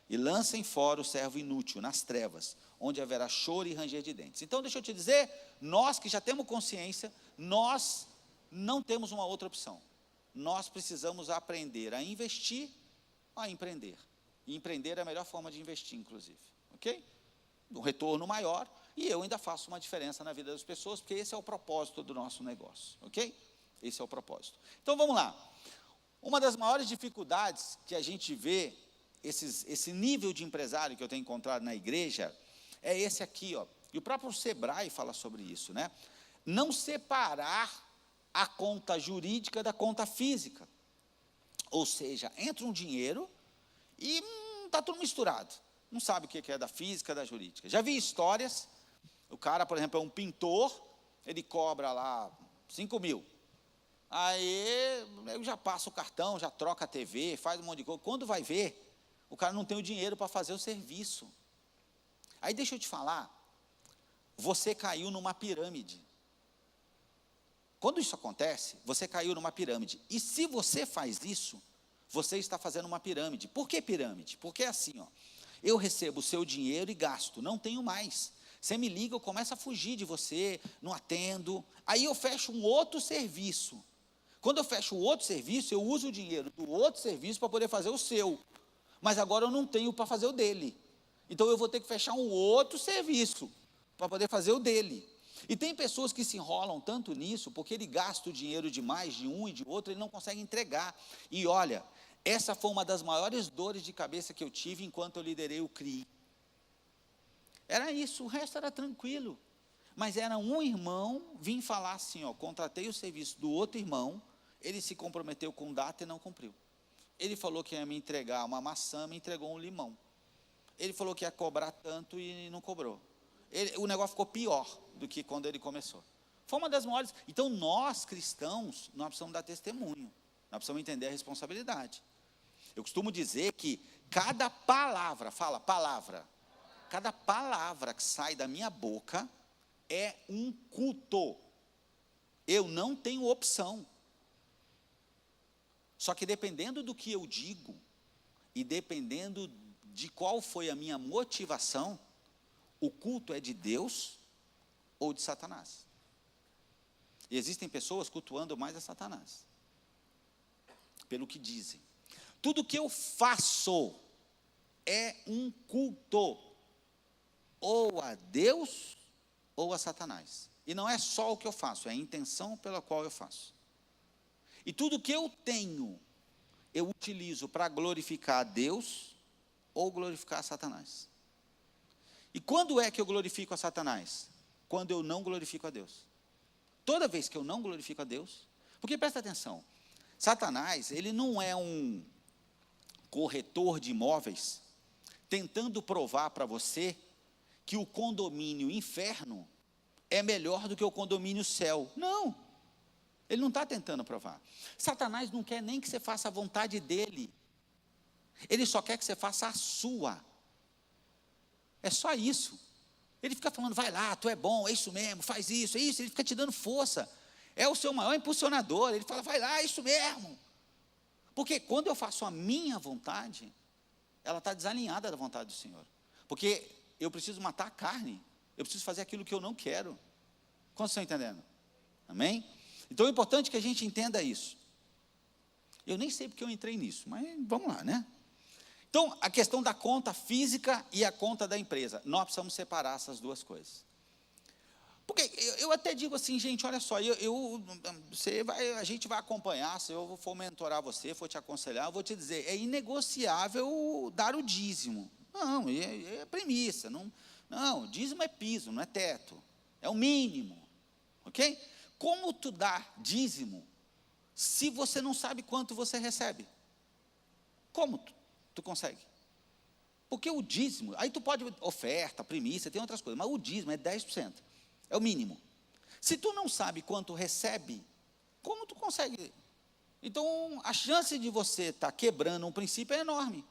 e lancem fora o servo inútil nas trevas, onde haverá choro e ranger de dentes. Então deixa eu te dizer, nós que já temos consciência, nós não temos uma outra opção. Nós precisamos aprender a investir, a empreender. E empreender é a melhor forma de investir, inclusive. Ok? Um retorno maior, e eu ainda faço uma diferença na vida das pessoas, porque esse é o propósito do nosso negócio, ok? Esse é o propósito. Então vamos lá. Uma das maiores dificuldades que a gente vê, esse nível de empresário que eu tenho encontrado na igreja, é esse aqui, e o próprio Sebrae fala sobre isso, né? Não separar a conta jurídica da conta física. Ou seja, entra um dinheiro e está tudo misturado. Não sabe o que é da física, da jurídica. Já vi histórias O cara, por exemplo, é um pintor, ele cobra lá 5 mil. Aí eu já passo o cartão, já troca a TV, faz um monte de coisa. Quando vai ver, o cara não tem o dinheiro para fazer o serviço. Aí deixa eu te falar, você caiu numa pirâmide. Quando isso acontece, você caiu numa pirâmide. E se você faz isso, você está fazendo uma pirâmide. Por que pirâmide? Porque é assim, ó, eu recebo o seu dinheiro e gasto, não tenho mais. Você me liga, eu começo a fugir de você, não atendo. Aí eu fecho um outro serviço. Quando eu fecho o outro serviço, eu uso o dinheiro do outro serviço para poder fazer o seu. Mas agora eu não tenho para fazer o dele. Então eu vou ter que fechar um outro serviço para poder fazer o dele. E tem pessoas que se enrolam tanto nisso, porque ele gasta o dinheiro demais de um e de outro, ele não consegue entregar. E olha, essa foi uma das maiores dores de cabeça que eu tive enquanto eu liderei o CRI. Era isso, o resto era tranquilo. Mas era um irmão vir falar assim, ó, contratei o serviço do outro irmão, ele se comprometeu com data e não cumpriu. Ele falou que ia me entregar uma maçã, me entregou um limão. Ele falou que ia cobrar tanto e não cobrou. O negócio ficou pior do que quando ele começou. Foi uma das maiores. Então, nós cristãos, nós precisamos dar testemunho. Nós precisamos entender a responsabilidade. Eu costumo dizer que cada palavra, fala palavra, cada palavra que sai da minha boca é um culto. Eu não tenho opção. Só que dependendo do que eu digo, e dependendo de qual foi a minha motivação, o culto é de Deus ou de Satanás. E existem pessoas cultuando mais a Satanás, pelo que dizem. Tudo que eu faço é um culto, ou a Deus ou a Satanás. E não é só o que eu faço, é a intenção pela qual eu faço. E tudo que eu tenho, eu utilizo para glorificar a Deus ou glorificar a Satanás. E quando é que eu glorifico a Satanás? Quando eu não glorifico a Deus. Toda vez que eu não glorifico a Deus, porque presta atenção, Satanás, ele não é um corretor de imóveis tentando provar para você que o condomínio inferno é melhor do que o condomínio céu. Não, ele não está tentando provar. Satanás não quer nem que você faça a vontade dele, ele só quer que você faça a sua. É só isso. Ele fica falando, vai lá, tu é bom, é isso mesmo, faz isso, é isso. Ele fica te dando força. É o seu maior impulsionador. Ele fala, vai lá, é isso mesmo. Porque quando eu faço a minha vontade, ela está desalinhada da vontade do Senhor. Porque eu preciso matar a carne. Eu preciso fazer aquilo que eu não quero. Quantos estão entendendo? Amém? Então é importante que a gente entenda isso. Eu nem sei porque eu entrei nisso, mas vamos lá, né? Então, a questão da conta física e a conta da empresa. Nós precisamos separar essas duas coisas. Porque eu até digo assim, gente, olha só, a gente vai acompanhar, se eu for mentorar você, for te aconselhar, eu vou te dizer, é inegociável dar o dízimo. Não, é premissa. Não, dízimo é piso, não é teto. É o mínimo. Ok? Como tu dá dízimo se você não sabe quanto você recebe? Como tu consegue? Porque o dízimo, aí tu pode, oferta, primícia, tem outras coisas, mas o dízimo é 10%, é o mínimo. Se tu não sabe quanto recebe, como tu consegue? Então, a chance de você estar quebrando um princípio é enorme.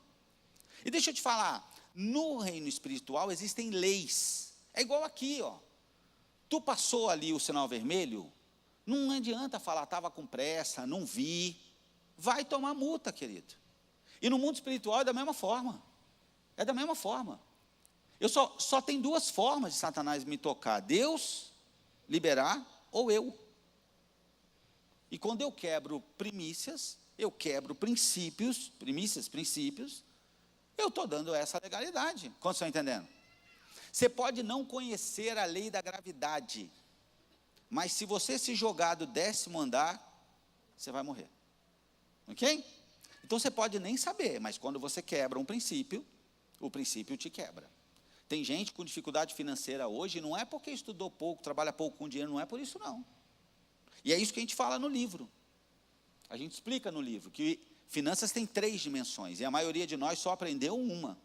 E deixa eu te falar, no reino espiritual existem leis, é igual aqui, ó. Tu passou ali o sinal vermelho, não adianta falar, estava com pressa, não vi, vai tomar multa, querido. E no mundo espiritual é da mesma forma. É da mesma forma. Eu só tem duas formas de Satanás me tocar. Deus liberar ou eu. E quando eu quebro primícias, eu quebro princípios, princípios, eu estou dando essa legalidade. Quantos estão entendendo? Você pode não conhecer a lei da gravidade, mas se você se jogar do 10º andar, você vai morrer. Ok? Então você pode nem saber, mas quando você quebra um princípio, o princípio te quebra. Tem gente com dificuldade financeira hoje, não é porque estudou pouco, trabalha pouco com dinheiro, não é por isso não. E é isso que a gente fala no livro. A gente explica no livro que finanças têm 3 dimensões, e a maioria de nós só aprendeu uma,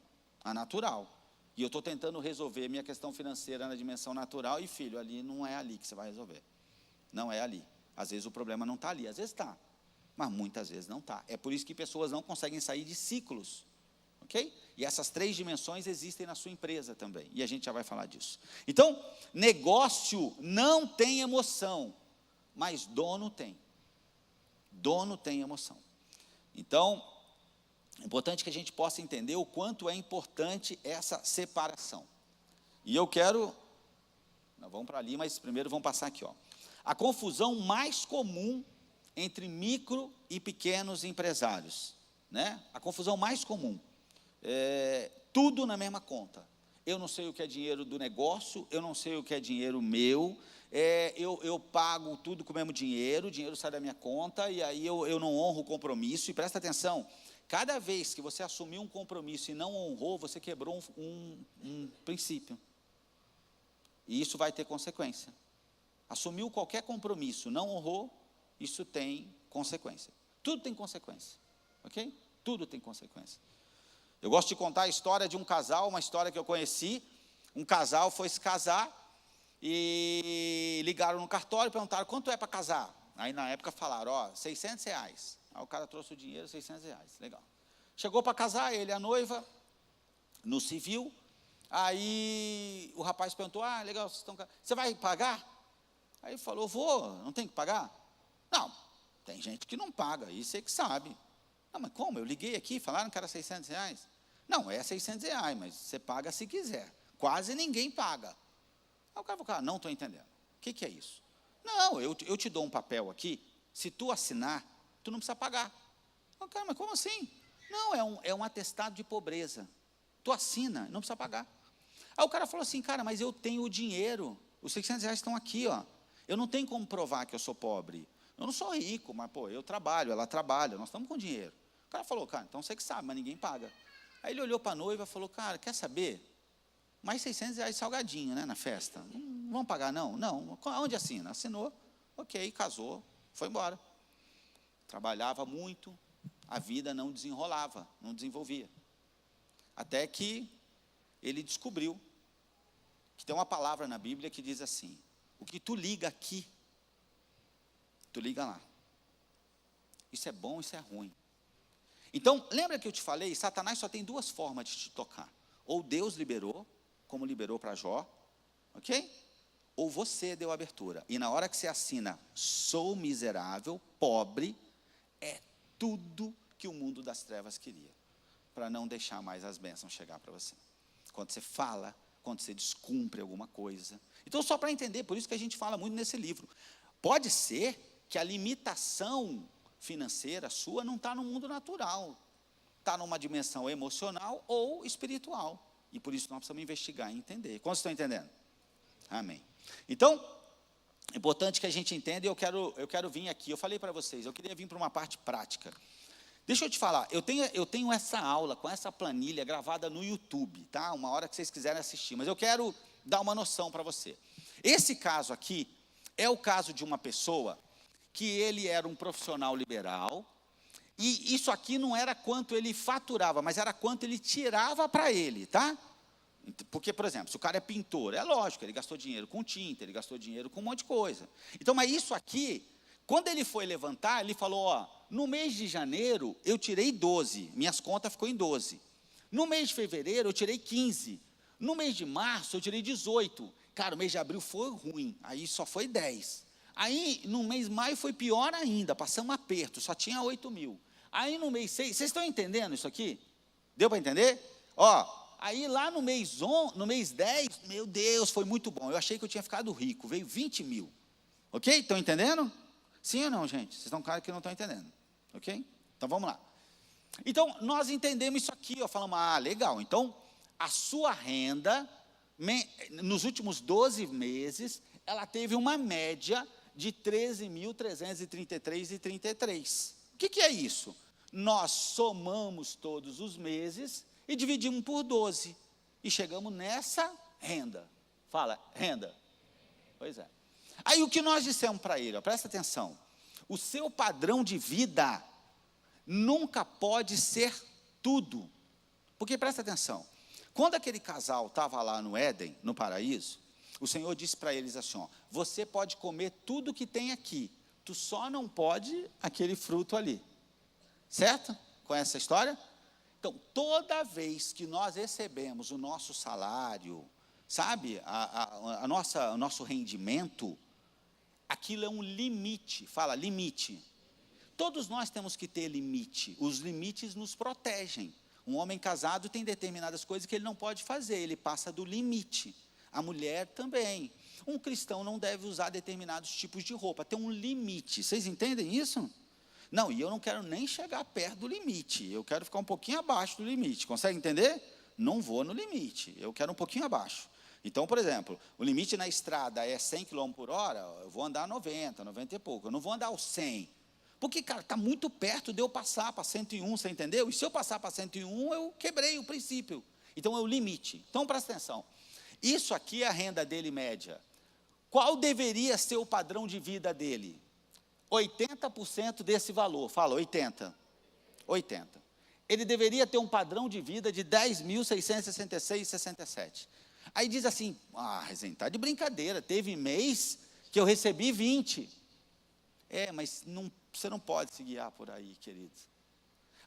a natural. E eu estou tentando resolver minha questão financeira na dimensão natural, e filho, ali não é ali que você vai resolver. Não é ali. Às vezes o problema não está ali, às vezes está, mas muitas vezes não está. É por isso que pessoas não conseguem sair de ciclos, ok? E essas 3 dimensões existem na sua empresa também, e a gente já vai falar disso. Então, negócio não tem emoção, mas dono tem. Dono tem emoção. Então, é importante que a gente possa entender o quanto é importante essa separação. E eu quero, nós vamos para ali, mas primeiro vamos passar aqui, ó. A confusão mais comum entre micro e pequenos empresários, né? A confusão mais comum, tudo na mesma conta. Eu não sei o que é dinheiro do negócio, eu não sei o que é dinheiro meu, eu pago tudo com o mesmo dinheiro, o dinheiro sai da minha conta, e aí eu não honro o compromisso. E presta atenção, cada vez que você assumiu um compromisso e não honrou, você quebrou um princípio. E isso vai ter consequência. Assumiu qualquer compromisso, não honrou, isso tem consequência. Tudo tem consequência, ok? Tudo tem consequência. Eu gosto de contar a história de um casal, uma história que eu conheci. Um casal foi se casar e ligaram no cartório e perguntaram: quanto é para casar? Aí na época falaram: ó, R$600. Aí o cara trouxe o dinheiro, R$600, legal. Chegou para casar, ele e a noiva, no civil. Aí o rapaz perguntou: ah, legal, você vai pagar? Aí ele falou: vou, não tem que pagar? Não, tem gente que não paga, isso é que sabe. Não, mas como? Eu liguei aqui, falaram que era R$600. Não, é R$600, mas você paga se quiser. Quase ninguém paga. Aí o cara falou: não estou entendendo. O que é isso? Não, eu te dou um papel aqui, se tu assinar, tu não precisa pagar. Eu, cara, mas como assim? Não, é um atestado de pobreza. Tu assina, não precisa pagar. Aí o cara falou assim: cara, mas eu tenho o dinheiro, os R$600 estão aqui, ó. Eu não tenho como provar que eu sou pobre. Eu não sou rico, mas, pô, eu trabalho, ela trabalha, nós estamos com dinheiro. O cara falou: cara, então você que sabe, mas ninguém paga. Aí ele olhou para a noiva e falou: cara, quer saber? Mais R$600 salgadinho, né, na festa. Não vamos pagar, não? Não. Onde assina? Assinou, ok, casou, foi embora. Trabalhava muito, a vida não desenrolava, não desenvolvia. Até que ele descobriu que tem uma palavra na Bíblia que diz assim: o que tu liga aqui, tu liga lá. Isso é bom, isso é ruim. Então, lembra que eu te falei, Satanás só tem 2 formas de te tocar. Ou Deus liberou, como liberou para Jó, ok? Ou você deu abertura. E na hora que você assina, sou miserável, pobre, é tudo que o mundo das trevas queria, para não deixar mais as bênçãos chegar para você. Quando você fala, quando você descumpre alguma coisa. Então, só para entender, por isso que a gente fala muito nesse livro. Pode ser que a limitação financeira sua não está no mundo natural, está numa dimensão emocional ou espiritual, e por isso nós precisamos investigar e entender. Quantos estão entendendo? Amém. Então, é importante que a gente entenda, e eu quero vir aqui, eu falei para vocês, eu queria vir para uma parte prática. Deixa eu te falar, eu tenho essa aula com essa planilha gravada no YouTube, tá? Uma hora que vocês quiserem assistir, mas eu quero dar uma noção para você. Esse caso aqui é o caso de uma pessoa que ele era um profissional liberal, e isso aqui não era quanto ele faturava, mas era quanto ele tirava para ele, tá? Porque, por exemplo, se o cara é pintor, é lógico, ele gastou dinheiro com tinta, ele gastou dinheiro com um monte de coisa. Então, mas isso aqui, quando ele foi levantar, ele falou: ó, no mês de janeiro eu tirei 12, minhas contas ficou em 12. No mês de fevereiro eu tirei 15. No mês de março eu tirei 18. Cara, o mês de abril foi ruim, aí só foi 10. Aí, no mês de maio foi pior ainda, passamos um aperto, só tinha 8 mil. Aí, no mês 6, vocês estão entendendo isso aqui? Deu para entender? Ó, aí lá no mês 10, meu Deus, foi muito bom. Eu achei que eu tinha ficado rico, veio 20 mil. Ok? Estão entendendo? Sim ou não, gente? Vocês estão claros que não estão entendendo. Ok? Então, vamos lá. Então, nós entendemos isso aqui, ó, falamos: ah, legal, então, a sua renda, nos últimos 12 meses, ela teve uma média de 13.333,33. O que é isso? Nós somamos todos os meses e dividimos por 12. E chegamos nessa renda. Fala, renda. Pois é. Aí o que nós dissemos para ele, ó, presta atenção. O seu padrão de vida nunca pode ser tudo. Porque presta atenção. Quando aquele casal estava lá no Éden, no paraíso, o Senhor disse para eles assim, ó, você pode comer tudo que tem aqui, tu só não pode aquele fruto ali. Certo? Conhece essa história? Então, toda vez que nós recebemos o nosso salário, sabe, o nosso rendimento, aquilo é um limite. Fala, limite. Todos nós temos que ter limite. Os limites nos protegem. Um homem casado tem determinadas coisas que ele não pode fazer, ele passa do limite. A mulher também. Um cristão não deve usar determinados tipos de roupa, tem um limite. Vocês entendem isso? Não, e eu não quero nem chegar perto do limite, eu quero ficar um pouquinho abaixo do limite. Consegue entender? Não vou no limite, eu quero um pouquinho abaixo. Então, por exemplo, o limite na estrada é 100 km por hora, eu vou andar 90 e pouco, eu não vou andar aos 100. Porque, cara, está muito perto de eu passar para 101, você entendeu? E se eu passar para 101, eu quebrei o princípio. Então, é o limite. Então, presta atenção. Isso aqui é a renda dele média. Qual deveria ser o padrão de vida dele? 80% desse valor. Fala, 80. 80. Ele deveria ter um padrão de vida de 10.666,67. Aí diz assim, Rezende, está de brincadeira, teve mês que eu recebi 20. Mas você não pode se guiar por aí, queridos.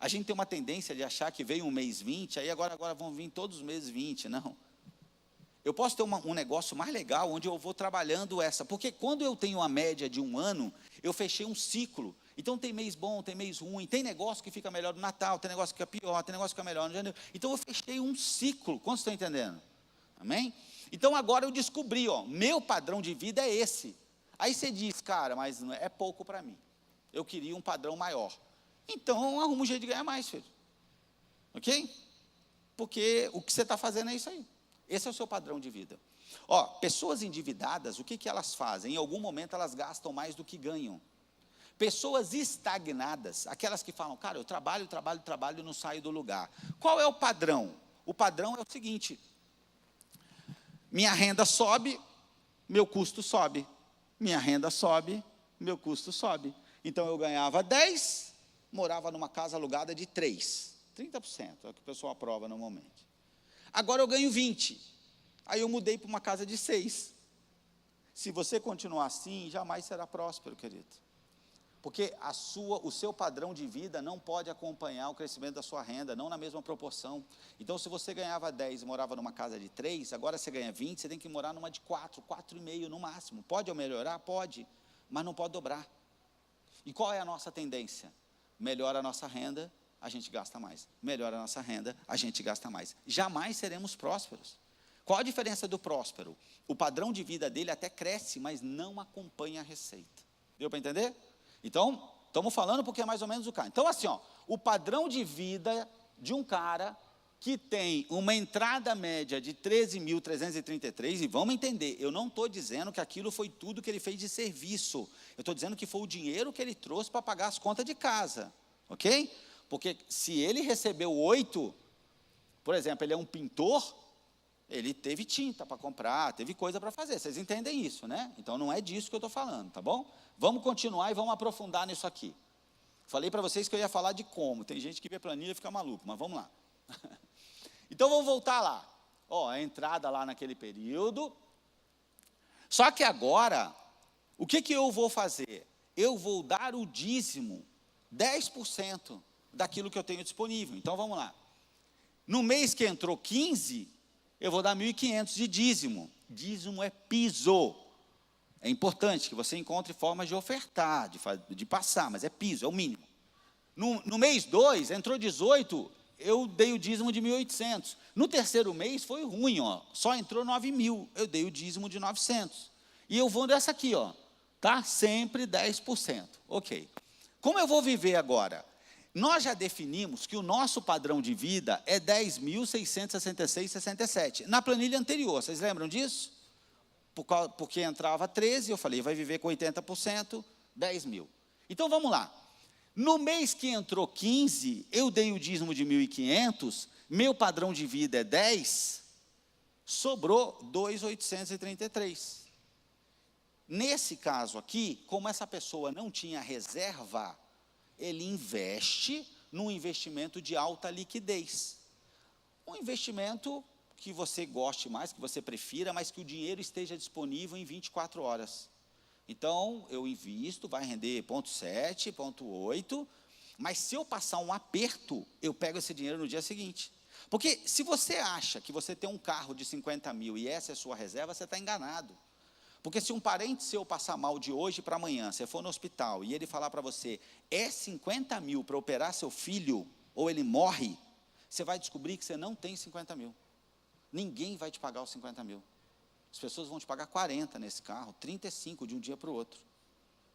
A gente tem uma tendência de achar que veio um mês 20, aí agora vão vir todos os meses 20, não. Eu posso ter um negócio mais legal, onde eu vou trabalhando porque quando eu tenho a média de um ano, eu fechei um ciclo. Então tem mês bom, tem mês ruim, tem negócio que fica melhor no Natal, tem negócio que fica pior, tem negócio que fica melhor no janeiro. Então eu fechei um ciclo, quantos estão entendendo? Amém? Então agora eu descobri, meu padrão de vida é esse. Aí você diz, cara, mas é pouco para mim. Eu queria um padrão maior. Então arruma um jeito de ganhar mais, filho. Ok? Porque o que você está fazendo é isso aí. Esse é o seu padrão de vida. Pessoas endividadas, o que elas fazem? Em algum momento elas gastam mais do que ganham. Pessoas estagnadas, aquelas que falam, cara, eu trabalho e não saio do lugar. Qual é o padrão? O padrão é o seguinte, minha renda sobe, meu custo sobe. Minha renda sobe, meu custo sobe. Então eu ganhava 10, morava numa casa alugada de 3. 30% é o que o pessoal aprova normalmente. Agora eu ganho 20. Aí eu mudei para uma casa de 6. Se você continuar assim, jamais será próspero, querido. Porque o seu padrão de vida não pode acompanhar o crescimento da sua renda, não na mesma proporção. Então, se você ganhava 10 e morava numa casa de 3, agora você ganha 20, você tem que morar numa de 4, 4,5 no máximo. Pode melhorar? Pode, mas não pode dobrar. E qual é a nossa tendência? Melhora a nossa renda, a gente gasta mais. Melhora a nossa renda, a gente gasta mais. Jamais seremos prósperos. Qual a diferença do próspero? O padrão de vida dele até cresce, mas não acompanha a receita. Deu para entender? Então, estamos falando porque é mais ou menos o cara. Então, assim, o padrão de vida de um cara que tem uma entrada média de 13.333, e vamos entender, eu não estou dizendo que aquilo foi tudo que ele fez de serviço. Eu estou dizendo que foi o dinheiro que ele trouxe para pagar as contas de casa. Ok? Porque se ele recebeu 8, por exemplo, ele é um pintor, ele teve tinta para comprar, teve coisa para fazer. Vocês entendem isso, né? Então não é disso que eu estou falando, tá bom? Vamos continuar e vamos aprofundar nisso aqui. Falei para vocês que eu ia falar de como. Tem gente que vê planilha e fica maluco, mas vamos lá. Então vamos voltar lá. A entrada lá naquele período. Só que agora, o que eu vou fazer? Eu vou dar o dízimo, 10% daquilo que eu tenho disponível. Então vamos lá. No mês que entrou 15, eu vou dar 1.500 de dízimo. Dízimo é piso. É importante que você encontre formas de ofertar, de passar, mas é piso, é o mínimo. No mês 2, entrou 18, eu dei o dízimo de 1.800. No terceiro mês foi ruim, só entrou 9.000, eu dei o dízimo de 900. E eu vou dessa aqui, tá? Sempre 10%. Ok. Como eu vou viver agora? Nós já definimos que o nosso padrão de vida é 10.666,67. Na planilha anterior, vocês lembram disso? Porque entrava 13, eu falei, vai viver com 80%, 10 mil. Então, vamos lá. No mês que entrou 15, eu dei o dízimo de 1.500, meu padrão de vida é 10, sobrou 2.833. Nesse caso aqui, como essa pessoa não tinha reserva, ele investe num investimento de alta liquidez. Um investimento que você goste mais, que você prefira, mas que o dinheiro esteja disponível em 24 horas. Então, eu invisto, vai render 0,7, 0,8, mas se eu passar um aperto, eu pego esse dinheiro no dia seguinte. Porque se você acha que você tem um carro de 50 mil e essa é a sua reserva, você está enganado. Porque se um parente seu passar mal de hoje para amanhã, você for no hospital e ele falar para você, é 50 mil para operar seu filho, ou ele morre, você vai descobrir que você não tem 50 mil. Ninguém vai te pagar os 50 mil. As pessoas vão te pagar 40 nesse carro, 35 de um dia para o outro.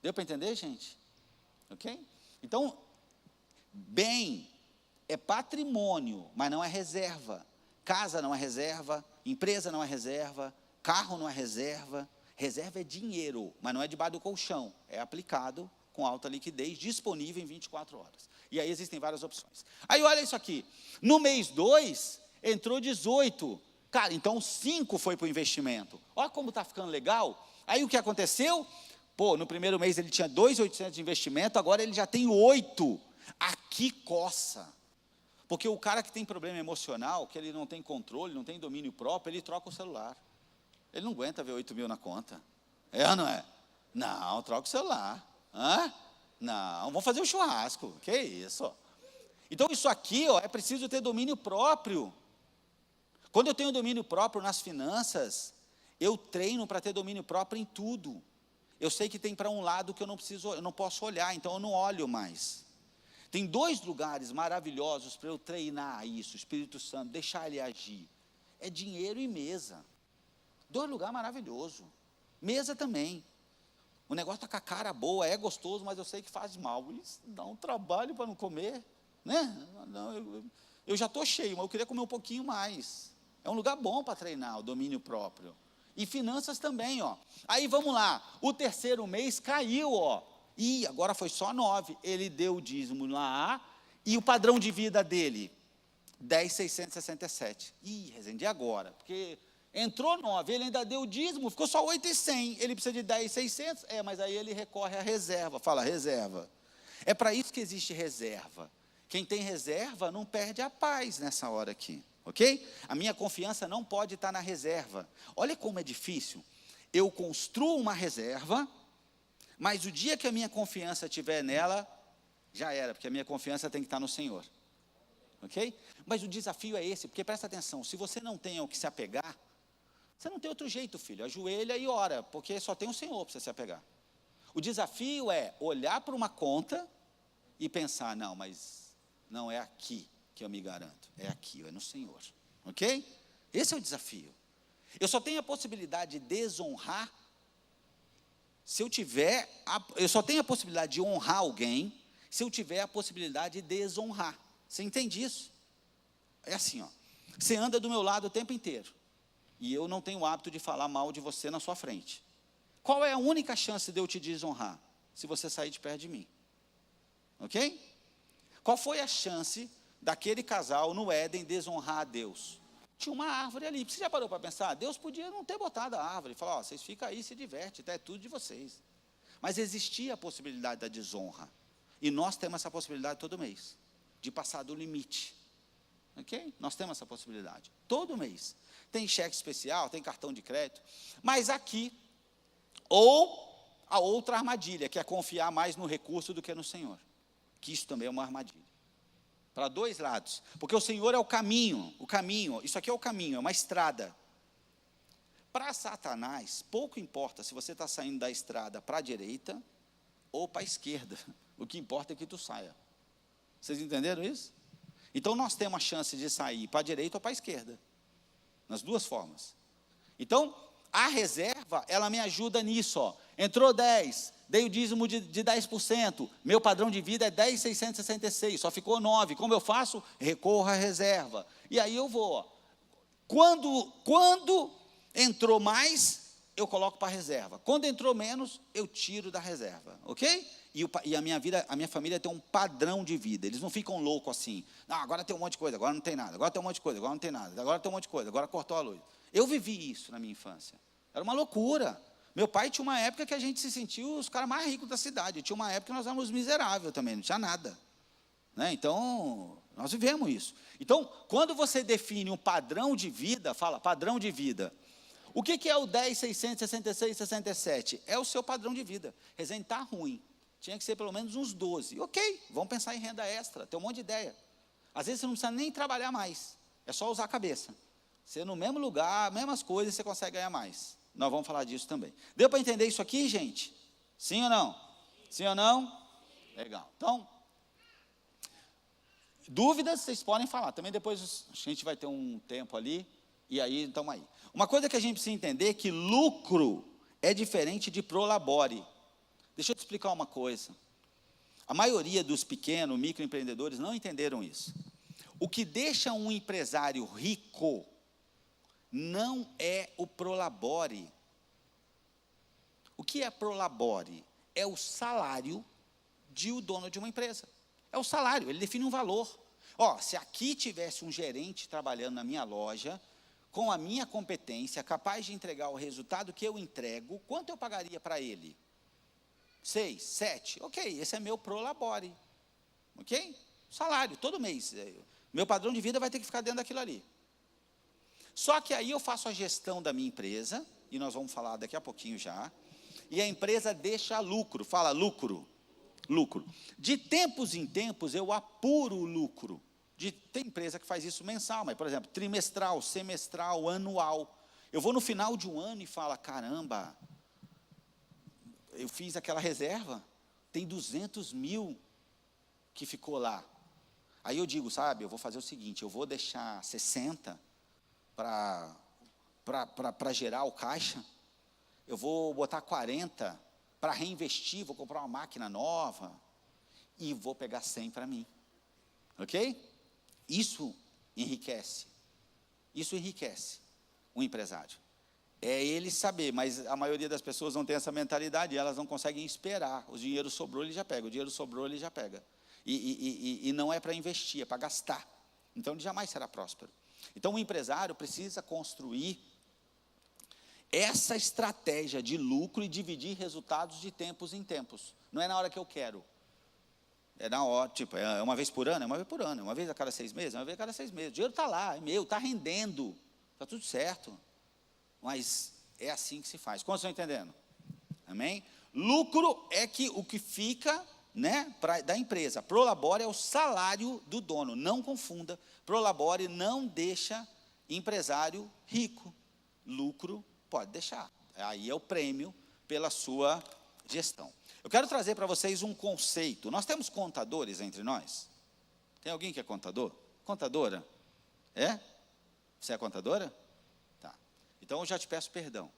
Deu para entender, gente? Ok? Então, bem é patrimônio, mas não é reserva. Casa não é reserva, empresa não é reserva, carro não é reserva. Reserva é dinheiro, mas não é debaixo do colchão. É aplicado com alta liquidez, disponível em 24 horas. E aí existem várias opções. Aí olha isso aqui. No mês 2, entrou 18. Cara, então 5 foi para o investimento. Olha como está ficando legal. Aí o que aconteceu? Pô, no primeiro mês ele tinha 2.800 de investimento, agora ele já tem 8. Aqui coça. Porque o cara que tem problema emocional, que ele não tem controle, não tem domínio próprio, ele troca o celular. Ele não aguenta ver 8 mil na conta. É ou não é? Não, troca o celular. Hã? Não, vamos fazer um churrasco. Que isso? Então isso aqui, ó, é preciso ter domínio próprio. Quando eu tenho domínio próprio nas finanças, eu treino para ter domínio próprio em tudo. Eu sei que tem para um lado que eu não posso olhar, então eu não olho mais. Tem 2 lugares maravilhosos para eu treinar isso, Espírito Santo, deixar ele agir. É dinheiro e mesa. 2 lugares maravilhosos. Mesa também. O negócio está com a cara boa, é gostoso, mas eu sei que faz mal. Isso dá um trabalho para não comer, né? Não, eu já estou cheio, mas eu queria comer um pouquinho mais. É um lugar bom para treinar o domínio próprio. E finanças também, ó. Aí vamos lá, o terceiro mês caiu, ó. E agora foi só 9. Ele deu o dízimo lá, e o padrão de vida dele, 10.667. Ih, Rezende, e agora? Porque entrou 9, ele ainda deu o dízimo, ficou só 8.100. Ele precisa de 10.600, mas aí ele recorre à reserva. Fala, reserva. É para isso que existe reserva. Quem tem reserva não perde a paz nessa hora aqui. Ok? A minha confiança não pode estar na reserva. Olha como é difícil. Eu construo uma reserva, mas o dia que a minha confiança estiver nela, já era, porque a minha confiança tem que estar no Senhor. Ok? Mas o desafio é esse, porque presta atenção, se você não tem ao que se apegar, você não tem outro jeito, filho, ajoelha e ora, porque só tem o Senhor para você se apegar. O desafio é olhar para uma conta e pensar, não, mas não é aqui que eu me garanto, é aqui, é no Senhor, ok? Esse é o desafio. Eu só tenho a possibilidade de desonrar, eu só tenho a possibilidade de honrar alguém, se eu tiver a possibilidade de desonrar. Você entende isso? É assim, ó, você anda do meu lado o tempo inteiro, e eu não tenho o hábito de falar mal de você na sua frente. Qual é a única chance de eu te desonrar? Se você sair de perto de mim. Ok? Qual foi a chance daquele casal no Éden desonrar a Deus? Tinha uma árvore ali. Você já parou para pensar? Deus podia não ter botado a árvore. Falar, ó, vocês ficam aí, se divertem, é tudo de vocês. Mas existia a possibilidade da desonra. E nós temos essa possibilidade todo mês. De passar do limite. Ok? Nós temos essa possibilidade. Todo mês. Tem cheque especial, tem cartão de crédito. Mas aqui, ou a outra armadilha, que é confiar mais no recurso do que no Senhor. Que isso também é uma armadilha. Para 2 lados. Porque o Senhor é o caminho, isso aqui é o caminho, é uma estrada. Para Satanás, pouco importa se você está saindo da estrada para a direita ou para a esquerda. O que importa é que tu saia. Vocês entenderam isso? Então, nós temos a chance de sair para a direita ou para a esquerda. Nas 2 formas. Então, a reserva, ela me ajuda nisso, ó. Entrou 10, dei o dízimo de 10%, meu padrão de vida é 10.666, só ficou 9, como eu faço? Recorro à reserva, e aí eu vou, ó. Quando entrou mais, eu coloco para a reserva, quando entrou menos, eu tiro da reserva, ok? E a minha família tem um padrão de vida, eles não ficam loucos assim, não, agora tem um monte de coisa, agora não tem nada, agora tem um monte de coisa, agora não tem nada, agora tem um monte de coisa, agora cortou a luz. Eu vivi isso na minha infância, era uma loucura. Meu pai tinha uma época que a gente se sentiu os caras mais ricos da cidade. Tinha uma época que nós éramos miseráveis também, não tinha nada. Né? Então, Nós vivemos isso. Então, quando você define um padrão de vida, fala padrão de vida. O que é o 10.666,67? É o seu padrão de vida. Resende está ruim. Tinha que ser pelo menos uns 12. Ok, vamos pensar em renda extra. Tem um monte de ideia. Às vezes você não precisa nem trabalhar mais. É só usar a cabeça. Você no mesmo lugar, mesmas coisas, você consegue ganhar mais. Nós vamos falar disso também. Deu para entender isso aqui, gente? Sim ou não? Sim ou não? Legal. Então, dúvidas vocês podem falar. Também depois a gente vai ter um tempo ali. E aí, estamos aí. Uma coisa que a gente precisa entender é que lucro é diferente de prolabore. Deixa eu te explicar uma coisa. A maioria dos pequenos, microempreendedores não entenderam isso. O que deixa um empresário rico não é o prolabore. O que é prolabore? É o salário de o dono de uma empresa. É o salário, ele define um valor. Ó, se aqui tivesse um gerente trabalhando na minha loja, com a minha competência, capaz de entregar o resultado que eu entrego, quanto eu pagaria para ele? 6, 7, ok, esse é meu prolabore, ok? Salário, todo mês, meu padrão de vida vai ter que ficar dentro daquilo ali. Só que aí eu faço a gestão da minha empresa, e nós vamos falar daqui a pouquinho já, e a empresa deixa lucro, fala lucro, lucro. De tempos em tempos eu apuro o lucro. Tem empresa que faz isso mensal, mas, por exemplo, trimestral, semestral, anual. Eu vou no final de um ano e falo, caramba, eu fiz aquela reserva, tem 200 mil que ficou lá. Aí eu digo, sabe, eu vou fazer o seguinte, eu vou deixar 60 para gerar o caixa, eu vou botar 40 para reinvestir, vou comprar uma máquina nova e vou pegar 100 para mim. Ok? Isso enriquece o empresário. É ele saber, mas a maioria das pessoas não tem essa mentalidade, elas não conseguem esperar. O dinheiro sobrou, ele já pega. O dinheiro sobrou, ele já pega. E não é para investir, é para gastar. Então, ele jamais será próspero. Então, o empresário precisa construir essa estratégia de lucro e dividir resultados de tempos em tempos. Não é na hora que eu quero. É na hora, tipo, é uma vez por ano? É uma vez por ano. É uma vez a cada 6 meses? É uma vez a cada 6 meses. O dinheiro está lá, é meu, está rendendo. Está tudo certo. Mas é assim que se faz. Como vocês estão entendendo? Amém? Lucro é o que fica, né, da empresa. Prolabore é o salário do dono. Não confunda. Prolabore não deixa empresário rico. Lucro pode deixar. Aí é o prêmio pela sua gestão. Eu quero trazer para vocês um conceito. Nós temos contadores entre nós? Tem alguém que é contador? Contadora? É? Você é contadora? Tá. Então eu já te peço perdão.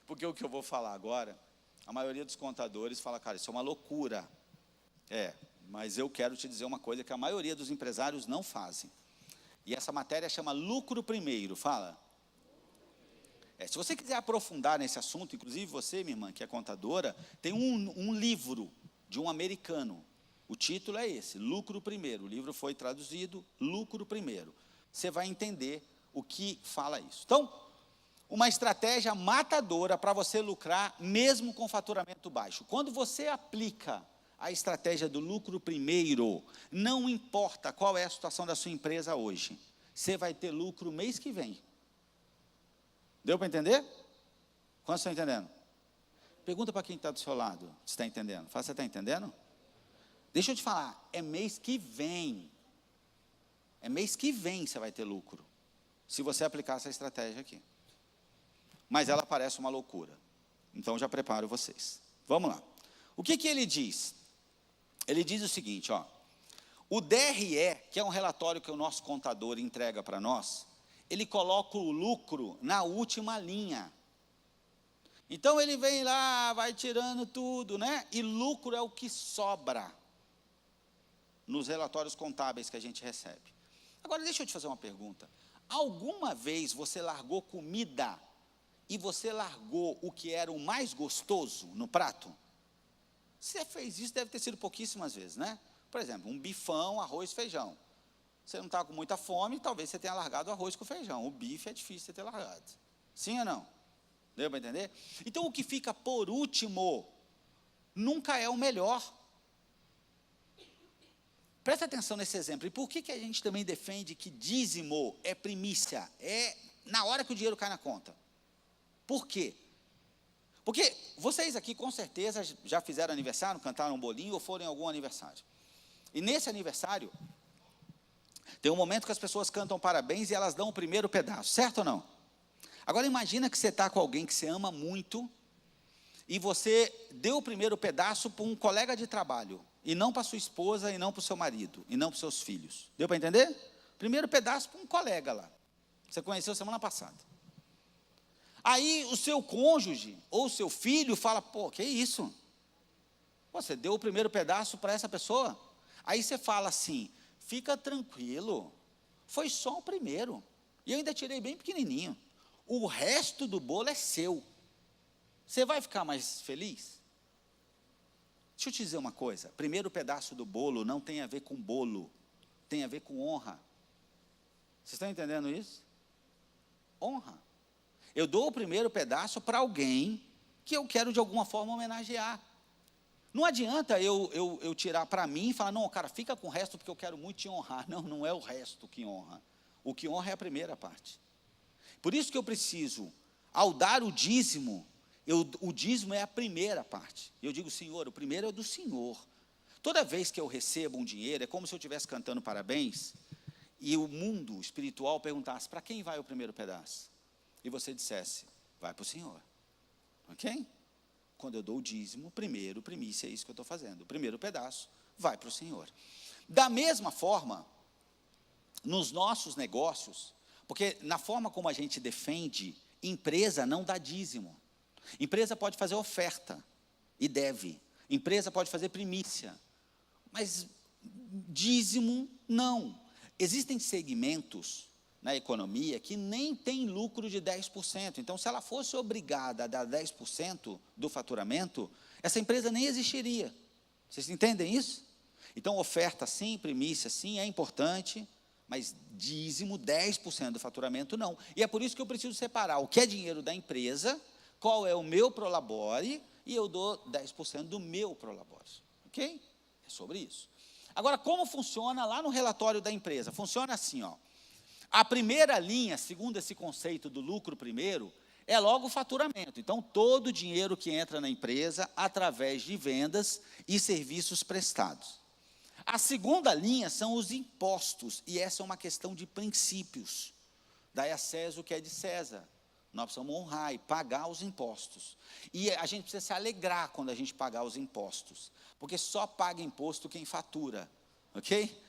Porque o que eu vou falar agora, a maioria dos contadores fala, cara, isso é uma loucura. Mas eu quero te dizer uma coisa que a maioria dos empresários não fazem. E essa matéria chama lucro primeiro. Fala. Se você quiser aprofundar nesse assunto, inclusive você, minha irmã, que é contadora, tem um livro de um americano. O título é esse, Lucro Primeiro. O livro foi traduzido, Lucro Primeiro. Você vai entender o que fala isso. Então, uma estratégia matadora para você lucrar, mesmo com faturamento baixo. Quando você aplica a estratégia do lucro primeiro, não importa qual é a situação da sua empresa hoje, você vai ter lucro mês que vem. Deu para entender? Quantos estão entendendo? Pergunta para quem está do seu lado, se está entendendo. Fala, você está entendendo? Deixa eu te falar, é mês que vem. É mês que vem você vai ter lucro, se você aplicar essa estratégia aqui. Mas ela parece uma loucura. Então, já preparo vocês. Vamos lá. O que ele diz? Ele diz o seguinte, ó. O DRE, que é um relatório que o nosso contador entrega para nós, ele coloca o lucro na última linha. Então, ele vem lá, vai tirando tudo, né? E lucro é o que sobra nos relatórios contábeis que a gente recebe. Agora, deixa eu te fazer uma pergunta. Alguma vez você largou comida e você largou o que era o mais gostoso no prato? Se você fez isso, deve ter sido pouquíssimas vezes, né? Por exemplo, um bifão, arroz, feijão. Você não está com muita fome, talvez você tenha largado o arroz com feijão. O bife é difícil você ter largado. Sim ou não? Deu para entender? Então, o que fica por último nunca é o melhor. Presta atenção nesse exemplo. E por que a gente também defende que dízimo é primícia? É na hora que o dinheiro cai na conta. Por quê? Porque vocês aqui com certeza já fizeram aniversário, cantaram um bolinho ou foram em algum aniversário. E nesse aniversário, tem um momento que as pessoas cantam parabéns e elas dão o primeiro pedaço, certo ou não? Agora imagina que você está com alguém que você ama muito e você deu o primeiro pedaço para um colega de trabalho, e não para sua esposa, e não para o seu marido, e não para os seus filhos. Deu para entender? Primeiro pedaço para um colega lá. Você conheceu semana passada. Aí o seu cônjuge ou o seu filho fala, pô, que isso? Você deu o primeiro pedaço para essa pessoa? Aí você fala assim, fica tranquilo, foi só o primeiro. E eu ainda tirei bem pequenininho. O resto do bolo é seu. Você vai ficar mais feliz? Deixa eu te dizer uma coisa. Primeiro pedaço do bolo não tem a ver com bolo. Tem a ver com honra. Vocês estão entendendo isso? Honra. Eu dou o primeiro pedaço para alguém que eu quero de alguma forma homenagear. Não adianta eu tirar para mim e falar, não, cara, fica com o resto porque eu quero muito te honrar. Não, não é o resto que honra. O que honra é a primeira parte. Por isso que eu preciso, ao dar o dízimo, o dízimo é a primeira parte. Eu digo, Senhor, o primeiro é do Senhor. Toda vez que eu recebo um dinheiro, é como se eu estivesse cantando parabéns, e o mundo espiritual perguntasse, para quem vai o primeiro pedaço? E você dissesse, vai para o Senhor. Ok? Quando eu dou o dízimo, primeiro, primícia, é isso que eu estou fazendo. O primeiro pedaço vai para o Senhor. Da mesma forma, nos nossos negócios, porque na forma como a gente defende, empresa não dá dízimo. Empresa pode fazer oferta, e deve. Empresa pode fazer primícia, mas dízimo, não. Existem segmentos na economia que nem tem lucro de 10%. Então, se ela fosse obrigada a dar 10% do faturamento, essa empresa nem existiria. Vocês entendem isso? Então, oferta sim, primícia sim, é importante, mas dízimo, 10% do faturamento, não. E é por isso que eu preciso separar o que é dinheiro da empresa, qual é o meu prolabore, e eu dou 10% do meu prolabore. Ok? É sobre isso. Agora, como funciona lá no relatório da empresa? Funciona assim, ó. A primeira linha, segundo esse conceito do lucro primeiro, é logo o faturamento. Então, todo o dinheiro que entra na empresa através de vendas e serviços prestados. A segunda linha são os impostos, e essa é uma questão de princípios. Dai a César o que é de César. Nós precisamos honrar e pagar os impostos. E a gente precisa se alegrar quando a gente pagar os impostos, porque só paga imposto quem fatura, ok?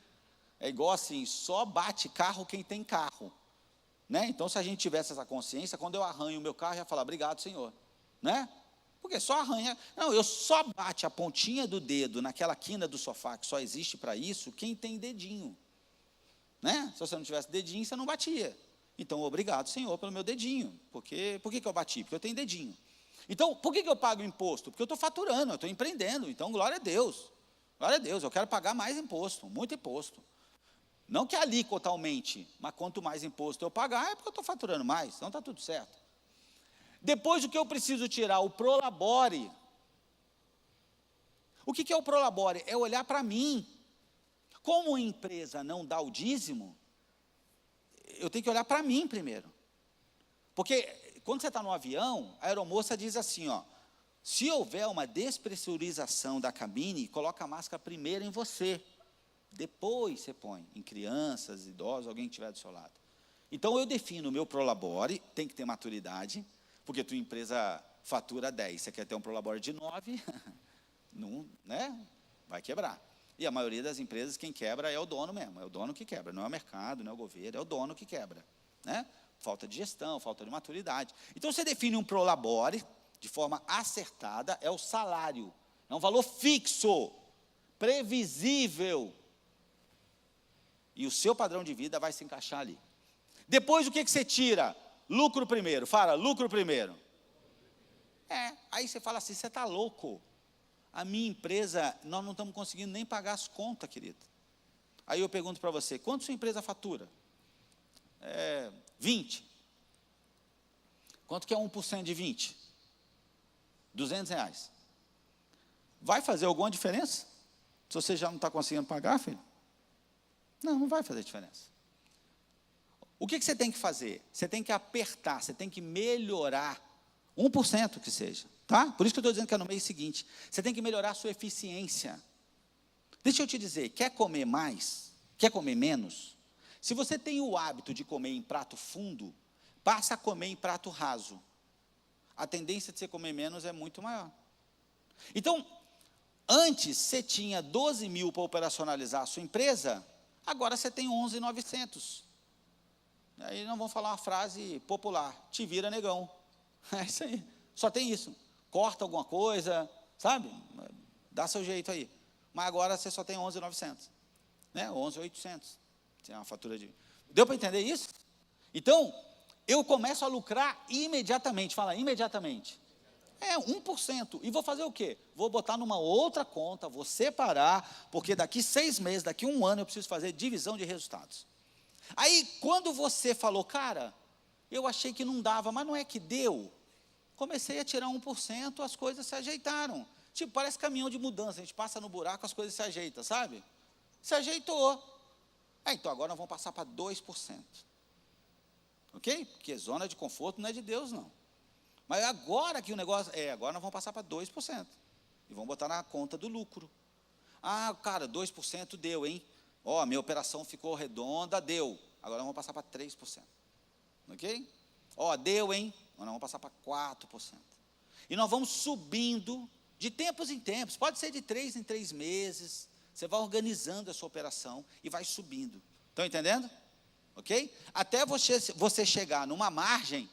É igual assim, só bate carro quem tem carro, né? Então, se a gente tivesse essa consciência, quando eu arranho o meu carro, eu ia falar, obrigado, Senhor, né? Porque só arranha, não, eu só bate a pontinha do dedo naquela quina do sofá, que só existe para isso, quem tem dedinho, né? Se você não tivesse dedinho, você não batia. Então, obrigado, Senhor, pelo meu dedinho. Por que eu bati? Porque eu tenho dedinho. Então, por que eu pago imposto? Porque eu estou faturando, eu estou empreendendo. Então, glória a Deus. Glória a Deus, eu quero pagar mais imposto, muito imposto. Não que a alíquota aumente, mas quanto mais imposto eu pagar, é porque eu estou faturando mais, então está tudo certo. Depois, o que eu preciso tirar? O prolabore. O que é o prolabore? É olhar para mim. Como a empresa não dá o dízimo, eu tenho que olhar para mim primeiro. Porque quando você está no avião, a aeromoça diz assim, ó, se houver uma despressurização da cabine, coloca a máscara primeiro em você. Depois você põe em crianças, idosos, alguém que estiver do seu lado. Então, eu defino o meu prolabore, tem que ter maturidade, porque tua empresa fatura 10, você quer ter um prolabore de 9, não, né? Vai quebrar. E a maioria das empresas, quem quebra é o dono mesmo, é o dono que quebra, não é o mercado, não é o governo, é o dono que quebra, né? Falta de gestão, falta de maturidade. Então, você define um prolabore de forma acertada, é o salário, é um valor fixo, previsível, e o seu padrão de vida vai se encaixar ali. Depois, o que você tira? Lucro primeiro, fala, lucro primeiro. Aí você fala assim, você está louco. A minha empresa, nós não estamos conseguindo nem pagar as contas, querido. Aí eu pergunto para você, quanto sua empresa fatura? 20. Quanto que é 1% de 20? R$200. Vai fazer alguma diferença? Se você já não está conseguindo pagar, filho? Não vai fazer diferença. O que você tem que fazer? Você tem que apertar, você tem que melhorar 1% que seja, tá? Por isso que eu estou dizendo que é no mês seguinte. Você tem que melhorar a sua eficiência. Deixa eu te dizer, quer comer mais? Quer comer menos? Se você tem o hábito de comer em prato fundo, passa a comer em prato raso. A tendência de você comer menos é muito maior. Então, antes você tinha 12 mil para operacionalizar a sua empresa, agora você tem 11.900. Aí não vamos falar uma frase popular, te vira negão. É isso aí, só tem isso. Corta alguma coisa, sabe? Dá seu jeito aí. Mas agora você só tem 11.900, né? 11.800. Tem uma fatura de... Deu para entender isso? Então, eu começo a lucrar imediatamente. Fala, imediatamente. 1%. E vou fazer o quê? Vou botar numa outra conta, vou separar, porque daqui 6 meses, daqui 1 ano, eu preciso fazer divisão de resultados. Aí, quando você falou, cara, eu achei que não dava, mas não é que deu. Comecei a tirar 1%, as coisas se ajeitaram. Tipo, parece caminhão de mudança, a gente passa no buraco, as coisas se ajeitam, sabe? Se ajeitou. Então agora nós vamos passar para 2%. Ok? Porque zona de conforto não é de Deus, não. Mas agora que o negócio... agora nós vamos passar para 2%. E vamos botar na conta do lucro. Ah, cara, 2% deu, hein? A minha operação ficou redonda, deu. Agora nós vamos passar para 3%. Ok? Deu, hein? Agora nós vamos passar para 4%. E nós vamos subindo de tempos em tempos. Pode ser de 3 em 3 meses. Você vai organizando a sua operação e vai subindo. Estão entendendo? Ok? Até você chegar numa margem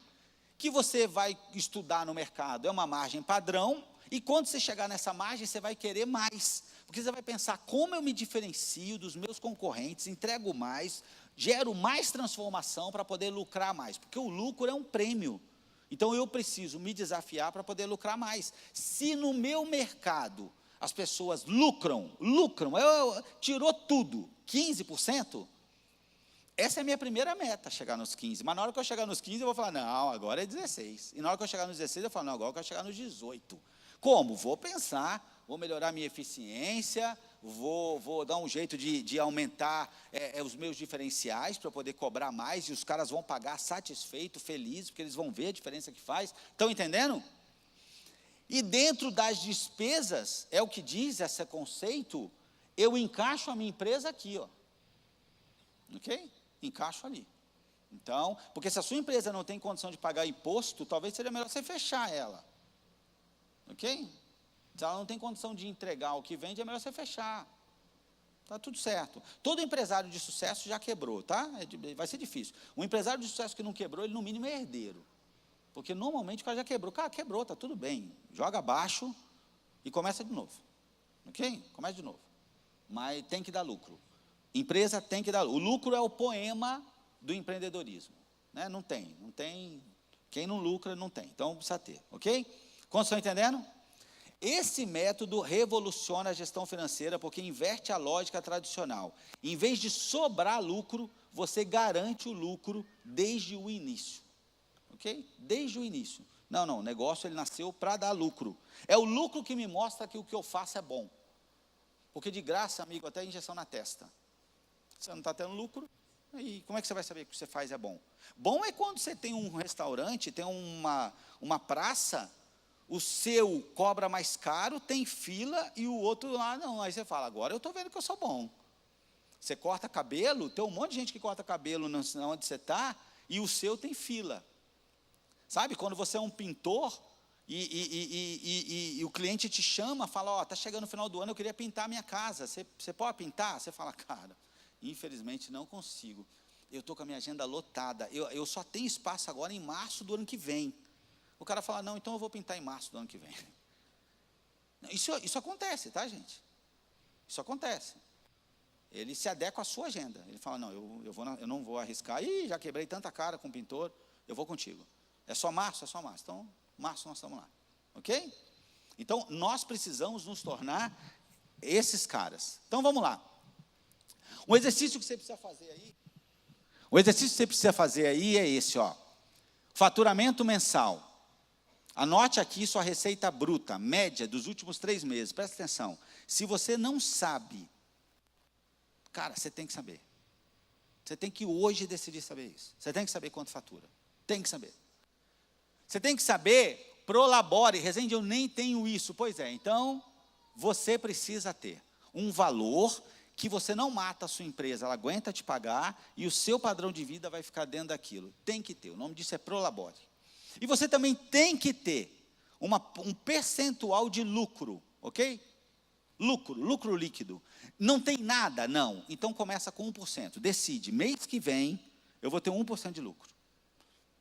que você vai estudar no mercado. É uma margem padrão. E quando você chegar nessa margem, você vai querer mais. Porque você vai pensar, como eu me diferencio dos meus concorrentes, entrego mais, gero mais transformação para poder lucrar mais. Porque o lucro é um prêmio. Então, eu preciso me desafiar para poder lucrar mais. Se no meu mercado as pessoas lucram, tirou tudo, 15%, essa é a minha primeira meta, chegar nos 15%. Mas na hora que eu chegar nos 15%, eu vou falar, não, agora é 16%. E na hora que eu chegar nos 16%, eu falo, não, agora eu quero chegar nos 18%. Como? Vou pensar, vou melhorar a minha eficiência, vou dar um jeito de aumentar os meus diferenciais para poder cobrar mais, e os caras vão pagar satisfeito, feliz, porque eles vão ver a diferença que faz. Estão entendendo? E dentro das despesas, é o que diz esse conceito, eu encaixo a minha empresa aqui, ok? Encaixo ali. Então, porque se a sua empresa não tem condição de pagar imposto, talvez seria melhor você fechar ela. Ok? Se ela não tem condição de entregar o que vende, é melhor você fechar. Está tudo certo. Todo empresário de sucesso já quebrou, tá? Vai ser difícil. Um empresário de sucesso que não quebrou, ele no mínimo é herdeiro. Porque normalmente o cara já quebrou. Cara, quebrou, está tudo bem. Joga abaixo e começa de novo. Ok? Começa de novo. Mas tem que dar lucro. Empresa tem que dar lucro. O lucro é o poema do empreendedorismo. Né? Não tem. Quem não lucra, não tem. Então, precisa ter. Ok? Quantos estão entendendo? Esse método revoluciona a gestão financeira porque inverte a lógica tradicional. Em vez de sobrar lucro, você garante o lucro desde o início. Ok? Desde o início. Não, o negócio ele nasceu para dar lucro. É o lucro que me mostra que o que eu faço é bom. Porque de graça, amigo, até injeção na testa. Você não está tendo lucro, e como é que você vai saber que o que você faz é bom? Bom é quando você tem um restaurante, tem uma praça, o seu cobra mais caro, tem fila, e o outro lá não. Aí você fala, agora eu estou vendo que eu sou bom. Você corta cabelo, tem um monte de gente que corta cabelo onde você está, e o seu tem fila. Sabe, quando você é um pintor, e o cliente te chama, fala, está chegando o final do ano, eu queria pintar a minha casa, você pode pintar? Você fala, cara, infelizmente não consigo, eu estou com a minha agenda lotada, eu só tenho espaço agora em março do ano que vem. O cara fala, não, então eu vou pintar em março do ano que vem. Isso acontece, tá, gente? Isso acontece. Ele se adequa à sua agenda. Ele fala, não, eu não vou arriscar. Ih, já quebrei tanta cara com o pintor, eu vou contigo. É só março? É só março. Então, março nós estamos lá. Ok? Então, nós precisamos nos tornar esses caras. Então, vamos lá. O exercício que você precisa fazer aí, é esse, faturamento mensal. Anote aqui sua receita bruta, média dos últimos 3 meses. Presta atenção. Se você não sabe, cara, você tem que saber. Você tem que hoje decidir saber isso. Você tem que saber quanto fatura. Tem que saber. Você tem que saber, prolabore. Rezende, eu nem tenho isso. Pois é, então, você precisa ter um valor que você não mata a sua empresa, ela aguenta te pagar e o seu padrão de vida vai ficar dentro daquilo. Tem que ter, o nome disso é prolabore. E você também tem que ter um percentual de lucro, ok? Lucro líquido. Não tem nada? Não. Então começa com 1%. Decide, mês que vem eu vou ter 1% de lucro.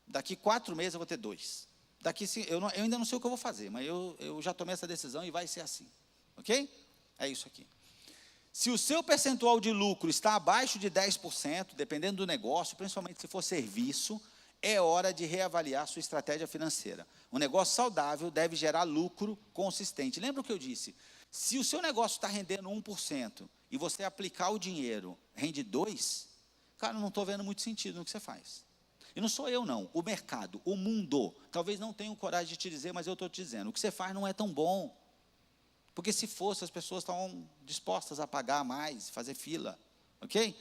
Daqui 4 meses eu vou ter 2%. Eu ainda não sei o que eu vou fazer, mas eu já tomei essa decisão e vai ser assim. Ok? É isso aqui. Se o seu percentual de lucro está abaixo de 10%, dependendo do negócio, principalmente se for serviço, é hora de reavaliar sua estratégia financeira. Um negócio saudável deve gerar lucro consistente. Lembra o que eu disse? Se o seu negócio está rendendo 1% e você aplicar o dinheiro, rende 2%, cara, não estou vendo muito sentido no que você faz. E não sou eu, não. O mercado, o mundo, talvez não tenham coragem de te dizer, mas eu estou te dizendo, o que você faz não é tão bom. Porque se fosse, as pessoas estavam dispostas a pagar mais, fazer fila, ok?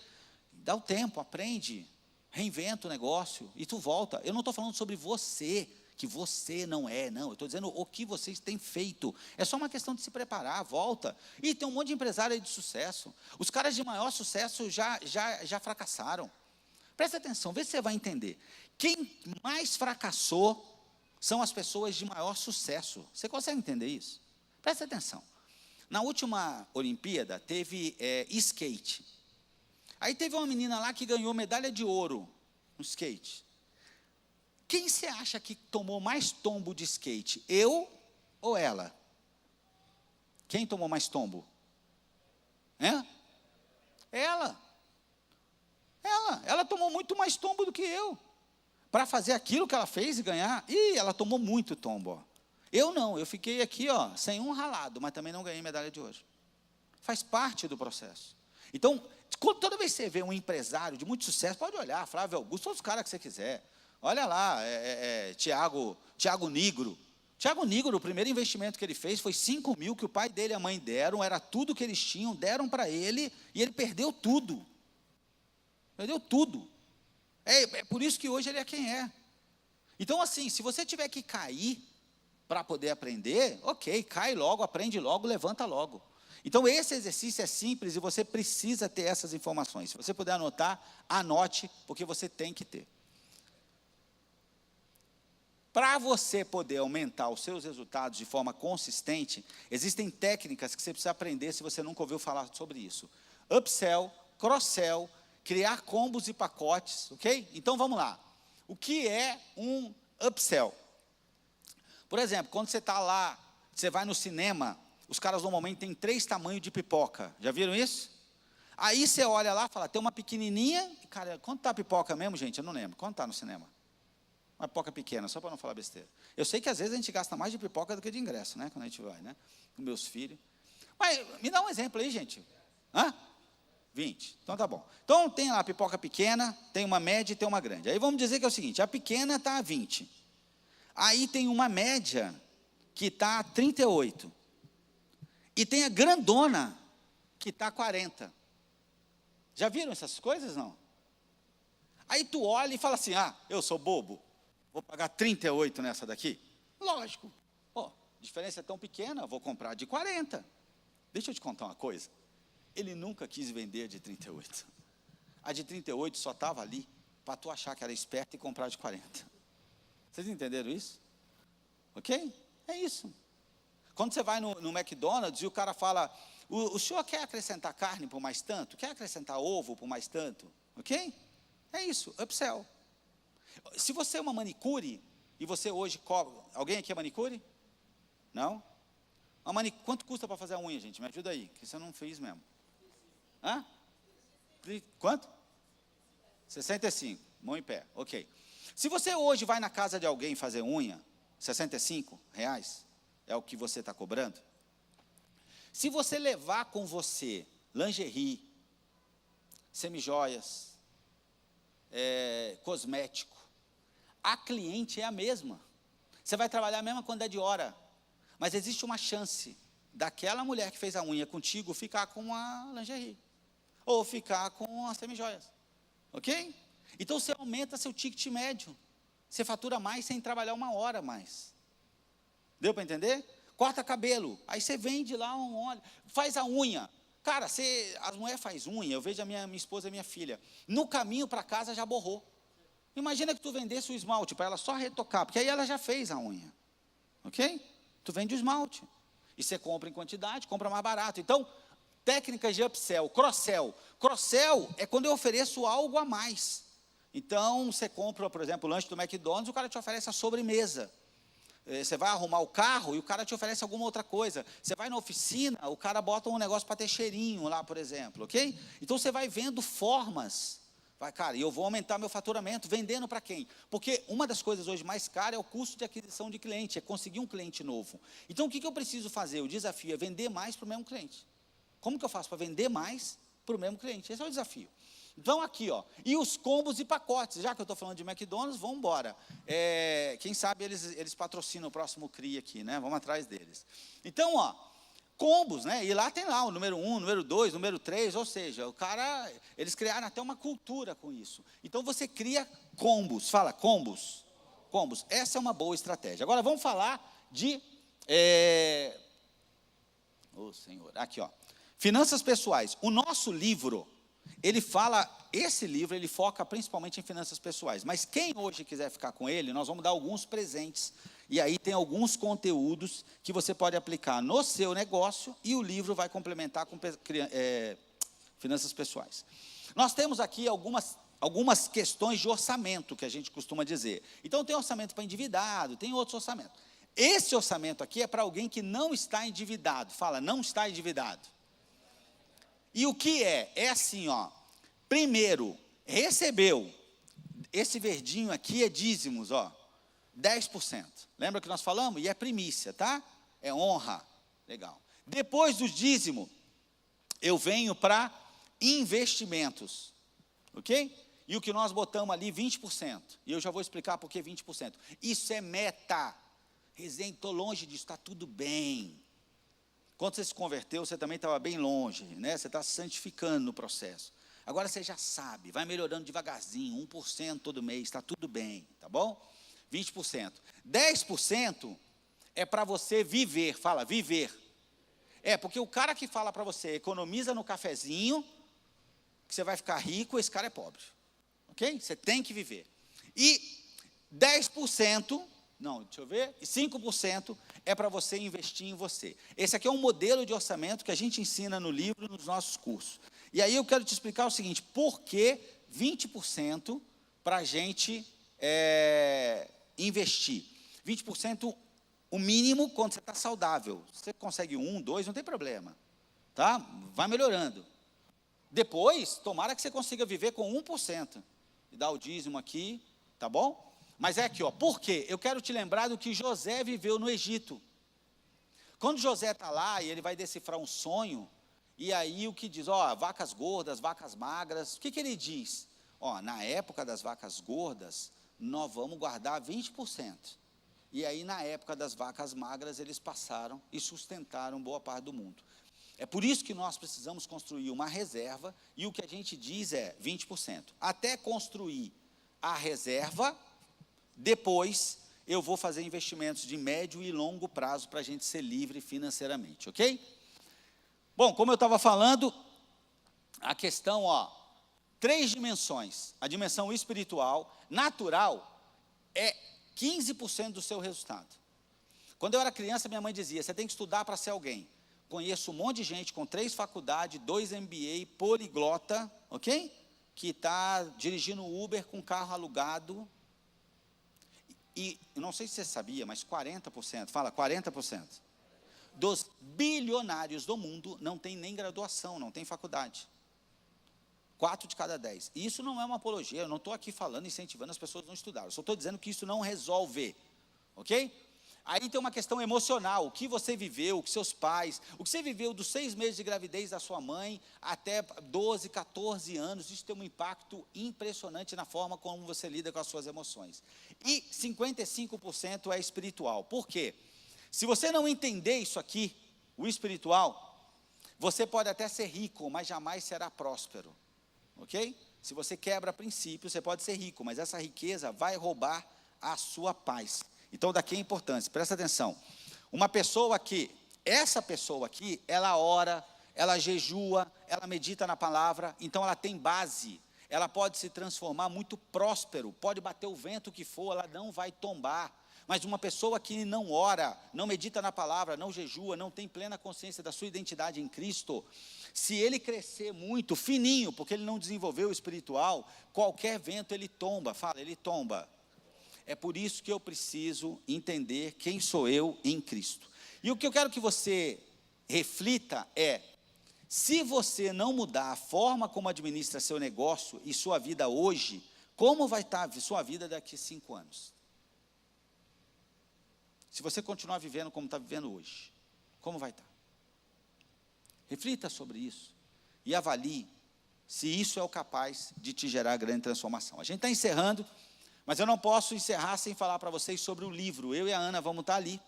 Dá o tempo, aprende, reinventa o negócio e tu volta. Eu não estou falando sobre você, que você não é, não. Eu estou dizendo o que vocês têm feito. É só uma questão de se preparar, volta. E tem um monte de empresário aí de sucesso. Os caras de maior sucesso já fracassaram. Presta atenção, vê se você vai entender. Quem mais fracassou são as pessoas de maior sucesso. Você consegue entender isso? Presta atenção. Na última Olimpíada, teve skate. Aí teve uma menina lá que ganhou medalha de ouro no skate. Quem você acha que tomou mais tombo de skate? Eu ou ela? Quem tomou mais tombo? Ela. Ela tomou muito mais tombo do que eu. Para fazer aquilo que ela fez e ganhar. Ela tomou muito tombo, ó. Eu não, eu fiquei aqui, ó, sem um ralado, mas também não ganhei medalha de ouro. Faz parte do processo. Então, toda vez que você vê um empresário de muito sucesso, pode olhar, Flávio Augusto, todos os caras que você quiser. Olha lá, Tiago Nigro. Tiago Nigro, o primeiro investimento que ele fez foi 5 mil que o pai dele e a mãe deram, era tudo que eles tinham, deram para ele, e ele perdeu tudo. Perdeu tudo. É por isso que hoje ele é quem é. Então, assim, se você tiver que cair para poder aprender, ok, cai logo, aprende logo, levanta logo. Então, esse exercício é simples e você precisa ter essas informações. Se você puder anotar, anote, porque você tem que ter. Para você poder aumentar os seus resultados de forma consistente, existem técnicas que você precisa aprender se você nunca ouviu falar sobre isso. Upsell, cross-sell, criar combos e pacotes, ok? Então, vamos lá. O que é um upsell? Por exemplo, quando você está lá, você vai no cinema, os caras normalmente têm 3 tamanhos de pipoca. Já viram isso? Aí você olha lá e fala, tem uma pequenininha. Cara, quanto está a pipoca mesmo, gente? Eu não lembro. Quanto está no cinema? Uma pipoca pequena, só para não falar besteira. Eu sei que às vezes a gente gasta mais de pipoca do que de ingresso, né? Quando a gente vai, né? Com meus filhos. Mas me dá um exemplo aí, gente. 20. Então tá bom. Então tem lá a pipoca pequena, tem uma média e tem uma grande. Aí vamos dizer que é o seguinte, a pequena está a 20. Aí tem uma média que está a 38. E tem a grandona que está a 40. Já viram essas coisas, não? Aí tu olha e fala assim, eu sou bobo, vou pagar 38 nessa daqui? Lógico. A diferença é tão pequena, vou comprar de 40. Deixa eu te contar uma coisa. Ele nunca quis vender de 38. A de 38 só estava ali para tu achar que era esperto e comprar de 40. Vocês entenderam isso? Ok? É isso. Quando você vai no McDonald's e o cara fala, o senhor quer acrescentar carne por mais tanto? Quer acrescentar ovo por mais tanto? Ok? É isso, upsell. Se você é uma manicure, e você hoje cobra... Alguém aqui é manicure? Não? Quanto custa para fazer a unha, gente? Me ajuda aí, que você não fez mesmo. Quanto? 65, mão em pé, ok. Se você hoje vai na casa de alguém fazer unha, R$65 é o que você está cobrando. Se você levar com você lingerie, semijoias, cosmético, a cliente é a mesma. Você vai trabalhar a mesma quantidade de hora, mas existe uma chance daquela mulher que fez a unha contigo ficar com a lingerie, ou ficar com as semijoias. ok? Então você aumenta seu ticket médio, você fatura mais sem trabalhar 1 hora a mais. Deu para entender? Corta cabelo, aí você vende lá um óleo, faz a unha. Cara, as mulheres fazem unha, eu vejo a minha esposa e a minha filha, no caminho para casa já borrou. Imagina que tu vendesse o esmalte para ela só retocar, porque aí ela já fez a unha, ok? Tu vende o esmalte, e você compra em quantidade, compra mais barato. Então, técnicas de upsell, cross-sell. Cross-sell é quando eu ofereço algo a mais. Então, você compra, por exemplo, o lanche do McDonald's, o cara te oferece a sobremesa. Você vai arrumar o carro e o cara te oferece alguma outra coisa. Você vai na oficina, o cara bota um negócio para ter cheirinho lá, por exemplo, ok? Então, você vai vendo formas. Vai, cara, e eu vou aumentar meu faturamento, vendendo para quem? Porque uma das coisas hoje mais caras é o custo de aquisição de cliente, é conseguir um cliente novo. Então, o que eu preciso fazer? O desafio é vender mais para o mesmo cliente. Como que eu faço para vender mais para o mesmo cliente? Esse é o desafio. Então, aqui, ó, e os combos e pacotes, já que eu estou falando de McDonald's, vamos embora. Quem sabe eles patrocinam o próximo CRI aqui, né? Vamos atrás deles. Então, ó, combos, né? E lá tem lá o número 1, número 2, número 3, ou seja, eles criaram até uma cultura com isso. Então, você cria combos, fala combos, combos. Essa é uma boa estratégia. Agora, vamos falar de, Senhor, aqui, ó, finanças pessoais. O nosso livro, esse livro, ele foca principalmente em finanças pessoais, mas quem hoje quiser ficar com ele, nós vamos dar alguns presentes, e aí tem alguns conteúdos que você pode aplicar no seu negócio, e o livro vai complementar com finanças pessoais. Nós temos aqui algumas questões de orçamento, que a gente costuma dizer. Então, tem orçamento para endividado, tem outros orçamentos. Esse orçamento aqui é para alguém que não está endividado, fala, não está endividado. E o que é? É assim, ó. Primeiro, recebeu. Esse verdinho aqui é dízimos, ó. 10%. Lembra que nós falamos? E é primícia, tá? É honra. Legal. Depois do dízimo, eu venho para investimentos. Ok? E o que nós botamos ali, 20%. E eu já vou explicar por que 20%. Isso é meta. Resenha, estou longe disso, está tudo bem. Quando você se converteu, você também estava bem longe, né? Você está se santificando no processo. Agora você já sabe, vai melhorando devagarzinho, 1% todo mês, está tudo bem, tá bom? 20%. 10% é para você viver, fala, viver. Porque o cara que fala para você, economiza no cafezinho, que você vai ficar rico, esse cara é pobre. Ok? Você tem que viver. E 10%... Não, deixa eu ver. E 5% é para você investir em você. Esse aqui é um modelo de orçamento que a gente ensina no livro, nos nossos cursos. E aí eu quero te explicar o seguinte, por que 20% para a gente investir? 20% o mínimo quando você está saudável. Se você consegue 1, 2, não tem problema. Tá? Vai melhorando. Depois, tomara que você consiga viver com 1%. E dar o dízimo aqui, tá bom? Mas é aqui, ó, por quê? Eu quero te lembrar do que José viveu no Egito. Quando José está lá e ele vai decifrar um sonho, e aí o que diz, ó, vacas gordas, vacas magras, o que ele diz? Ó, na época das vacas gordas, nós vamos guardar 20%. E aí na época das vacas magras, eles passaram e sustentaram boa parte do mundo. É por isso que nós precisamos construir uma reserva, e o que a gente diz é 20%. Até construir a reserva, depois, eu vou fazer investimentos de médio e longo prazo para a gente ser livre financeiramente, ok? Bom, como eu estava falando, a questão, ó, 3 dimensões. A dimensão espiritual, natural, é 15% do seu resultado. Quando eu era criança, minha mãe dizia, você tem que estudar para ser alguém. Conheço um monte de gente com 3 faculdades, 2 MBA, poliglota, ok? Que está dirigindo Uber com carro alugado. E não sei se você sabia, mas 40%, fala 40%, dos bilionários do mundo não tem nem graduação, não tem faculdade. 4 de cada 10. E isso não é uma apologia, eu não estou aqui falando, incentivando as pessoas a não estudar, eu só estou dizendo que isso não resolve, ok? Aí tem uma questão emocional, o que você viveu, o que seus pais, o que você viveu dos 6 meses de gravidez da sua mãe até 12, 14 anos, isso tem um impacto impressionante na forma como você lida com as suas emoções. E 55% é espiritual. Por quê? Se você não entender isso aqui, o espiritual, você pode até ser rico, mas jamais será próspero, ok? Se você quebra princípios, você pode ser rico, mas essa riqueza vai roubar a sua paz. Então, daqui a importância, presta atenção. Essa pessoa aqui, ela ora, ela jejua, ela medita na palavra, então ela tem base, ela pode se transformar muito próspero, pode bater o vento que for, ela não vai tombar. Mas uma pessoa que não ora, não medita na palavra, não jejua, não tem plena consciência da sua identidade em Cristo, se ele crescer muito, fininho, porque ele não desenvolveu o espiritual, qualquer vento ele tomba, ele tomba. É por isso que eu preciso entender quem sou eu em Cristo. E o que eu quero que você reflita é, se você não mudar a forma como administra seu negócio e sua vida hoje, como vai estar a sua vida daqui a 5 anos? Se você continuar vivendo como está vivendo hoje, como vai estar? Reflita sobre isso e avalie se isso é o capaz de te gerar grande transformação. A gente está encerrando, mas eu não posso encerrar sem falar para vocês sobre o livro. Eu e a Ana vamos estar ali,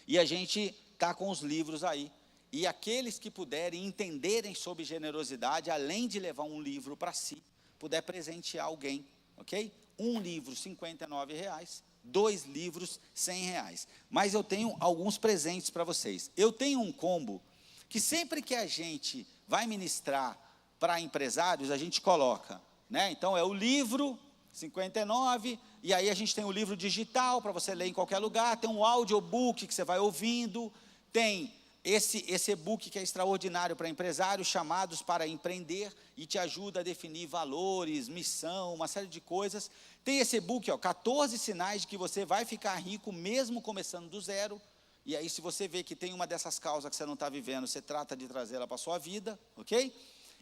e a gente está com os livros aí. E aqueles que puderem entenderem sobre generosidade, além de levar um livro para si, puder presentear alguém, ok? Um livro, R$ 59,00, 2 livros, R$ 100,00. Mas eu tenho alguns presentes para vocês. Eu tenho um combo, que sempre que a gente vai ministrar para empresários, a gente coloca, né? Então, é o livro, 59, e aí a gente tem o livro digital, para você ler em qualquer lugar, tem um audiobook que você vai ouvindo, tem esse e-book que é extraordinário para empresários, chamados para empreender, e te ajuda a definir valores, missão, uma série de coisas. Tem esse e-book, 14 sinais de que você vai ficar rico, mesmo começando do zero. E aí, se você vê que tem uma dessas causas que você não está vivendo, você trata de trazê-la para a sua vida, ok?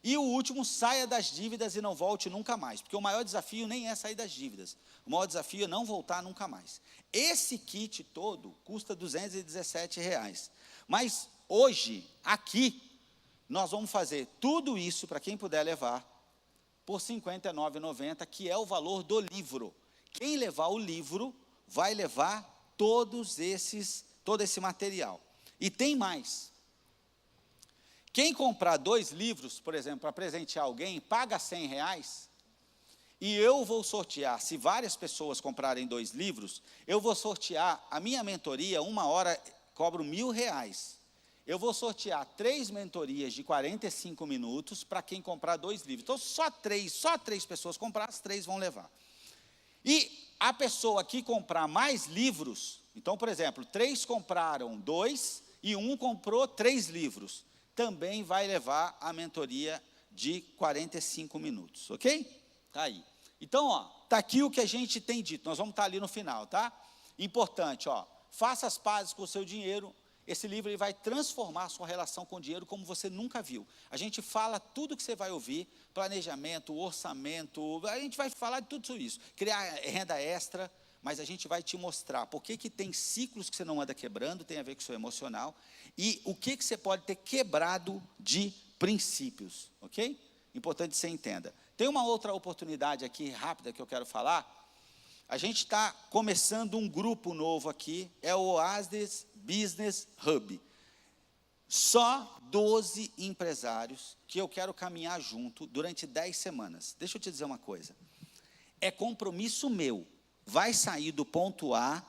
E o último, saia das dívidas e não volte nunca mais, porque o maior desafio nem é sair das dívidas, o maior desafio é não voltar nunca mais. Esse kit todo custa R$ 217,00, mas hoje, aqui, nós vamos fazer tudo isso, para quem puder levar, por R$ 59,90, que é o valor do livro. Quem levar o livro, vai levar todo esse material. E tem mais. Quem comprar 2 livros, por exemplo, para presentear alguém, paga R$ 100,00, e eu vou sortear, se várias pessoas comprarem 2 livros, eu vou sortear a minha mentoria, 1 hora, cobro R$ 1.000. Eu vou sortear 3 mentorias de 45 minutos para quem comprar 2 livros. Então, só três pessoas comprar, as 3 vão levar. E a pessoa que comprar mais livros, então, por exemplo, 3 compraram 2 e 1 comprou 3 livros, também vai levar a mentoria de 45 minutos, ok? Tá aí. Então, tá aqui o que a gente tem dito, nós vamos estar ali no final, tá? Importante, faça as pazes com o seu dinheiro. Esse livro ele vai transformar a sua relação com o dinheiro como você nunca viu. A gente fala tudo que você vai ouvir, planejamento, orçamento, a gente vai falar de tudo isso, criar renda extra, mas a gente vai te mostrar por que tem ciclos que você não anda quebrando, tem a ver com o seu emocional, e o que você pode ter quebrado de princípios, ok? Importante que você entenda. Tem uma outra oportunidade aqui, rápida, que eu quero falar. A gente está começando um grupo novo aqui, é o Oasis Business Hub. Só 12 empresários que eu quero caminhar junto durante 10 semanas. Deixa eu te dizer uma coisa. É compromisso meu. Vai sair do ponto A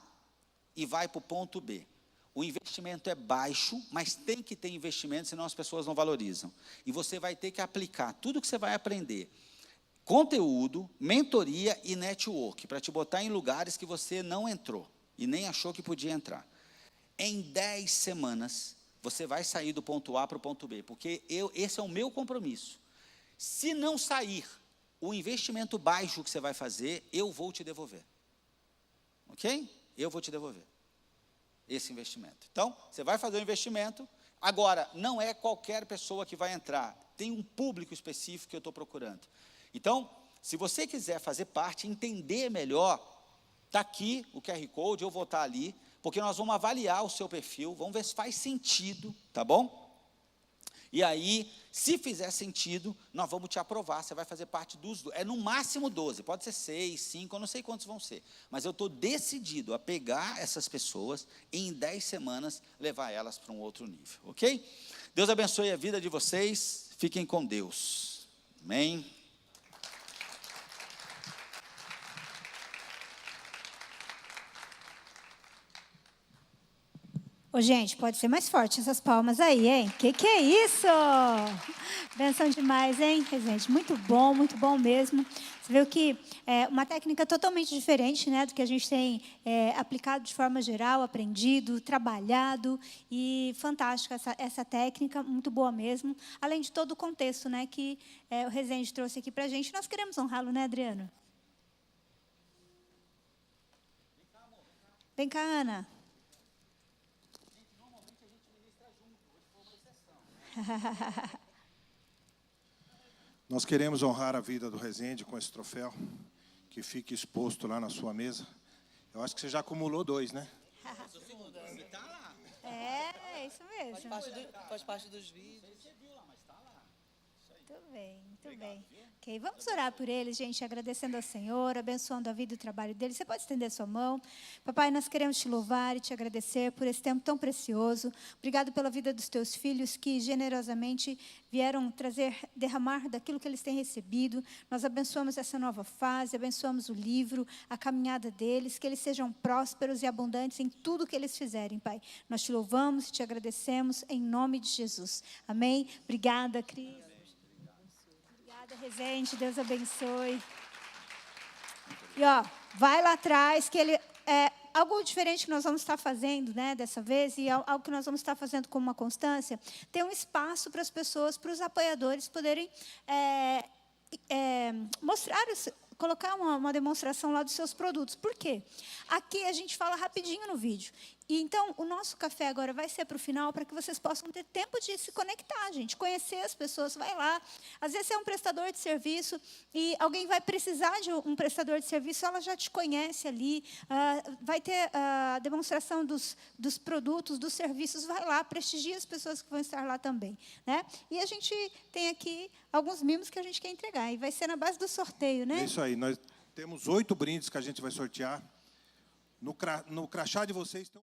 e vai para o ponto B. O investimento é baixo, mas tem que ter investimento, senão as pessoas não valorizam. E você vai ter que aplicar tudo que você vai aprender. Conteúdo, mentoria e network, para te botar em lugares que você não entrou e nem achou que podia entrar. Em 10 semanas, você vai sair do ponto A para o ponto B, porque esse é o meu compromisso. Se não sair o investimento baixo que você vai fazer, eu vou te devolver. Ok? Eu vou te devolver esse investimento. Então, você vai fazer o investimento. Agora, não é qualquer pessoa que vai entrar. Tem um público específico que eu estou procurando. Então, se você quiser fazer parte, entender melhor, está aqui o QR Code, eu vou estar ali, porque nós vamos avaliar o seu perfil, vamos ver se faz sentido, tá bom? E aí, se fizer sentido, nós vamos te aprovar, você vai fazer parte dos... É no máximo 12, pode ser 6, 5, eu não sei quantos vão ser. Mas eu estou decidido a pegar essas pessoas e em 10 semanas levar elas para um outro nível, ok? Deus abençoe a vida de vocês, fiquem com Deus. Amém. Ô, gente, pode ser mais forte essas palmas aí, hein? Que é isso? Benção demais, hein, Resende? Muito bom mesmo. Você viu que é uma técnica totalmente diferente, né, do que a gente tem aplicado de forma geral, aprendido, trabalhado, e fantástica essa técnica, muito boa mesmo, além de todo o contexto, né, que o Resende trouxe aqui para a gente. Nós queremos honrá-lo, né, Adriano? Vem cá, Ana. Nós queremos honrar a vida do Resende com esse troféu, que fique exposto lá na sua mesa. Eu acho que você já acumulou 2, né? É isso mesmo. Faz parte dos vídeos. Muito bem. Ok, vamos orar por eles, gente, agradecendo ao Senhor, abençoando a vida e o trabalho deles. Você pode estender sua mão. Papai, nós queremos te louvar e te agradecer por esse tempo tão precioso. Obrigado pela vida dos teus filhos que generosamente vieram derramar daquilo que eles têm recebido. Nós abençoamos essa nova fase, abençoamos o livro, a caminhada deles, que eles sejam prósperos e abundantes em tudo que eles fizerem, Pai. Nós te louvamos e te agradecemos em nome de Jesus. Amém? Obrigada, Cris. Resende, Deus abençoe. E vai lá atrás, que ele algo diferente que nós vamos estar fazendo, né, dessa vez, e algo que nós vamos estar fazendo com uma constância, tem um espaço para as pessoas, para os apoiadores poderem mostrar, colocar uma demonstração lá dos seus produtos. Por quê? Aqui a gente fala rapidinho no vídeo. E então, o nosso café agora vai ser para o final, para que vocês possam ter tempo de se conectar, gente, conhecer as pessoas, vai lá. Às vezes, você é um prestador de serviço e alguém vai precisar de um prestador de serviço, ela já te conhece ali, vai ter a demonstração dos produtos, dos serviços, vai lá, prestigia as pessoas que vão estar lá também, né? E a gente tem aqui alguns mimos que a gente quer entregar, e vai ser na base do sorteio, né? É isso aí, nós temos 8 brindes que a gente vai sortear. No crachá de vocês...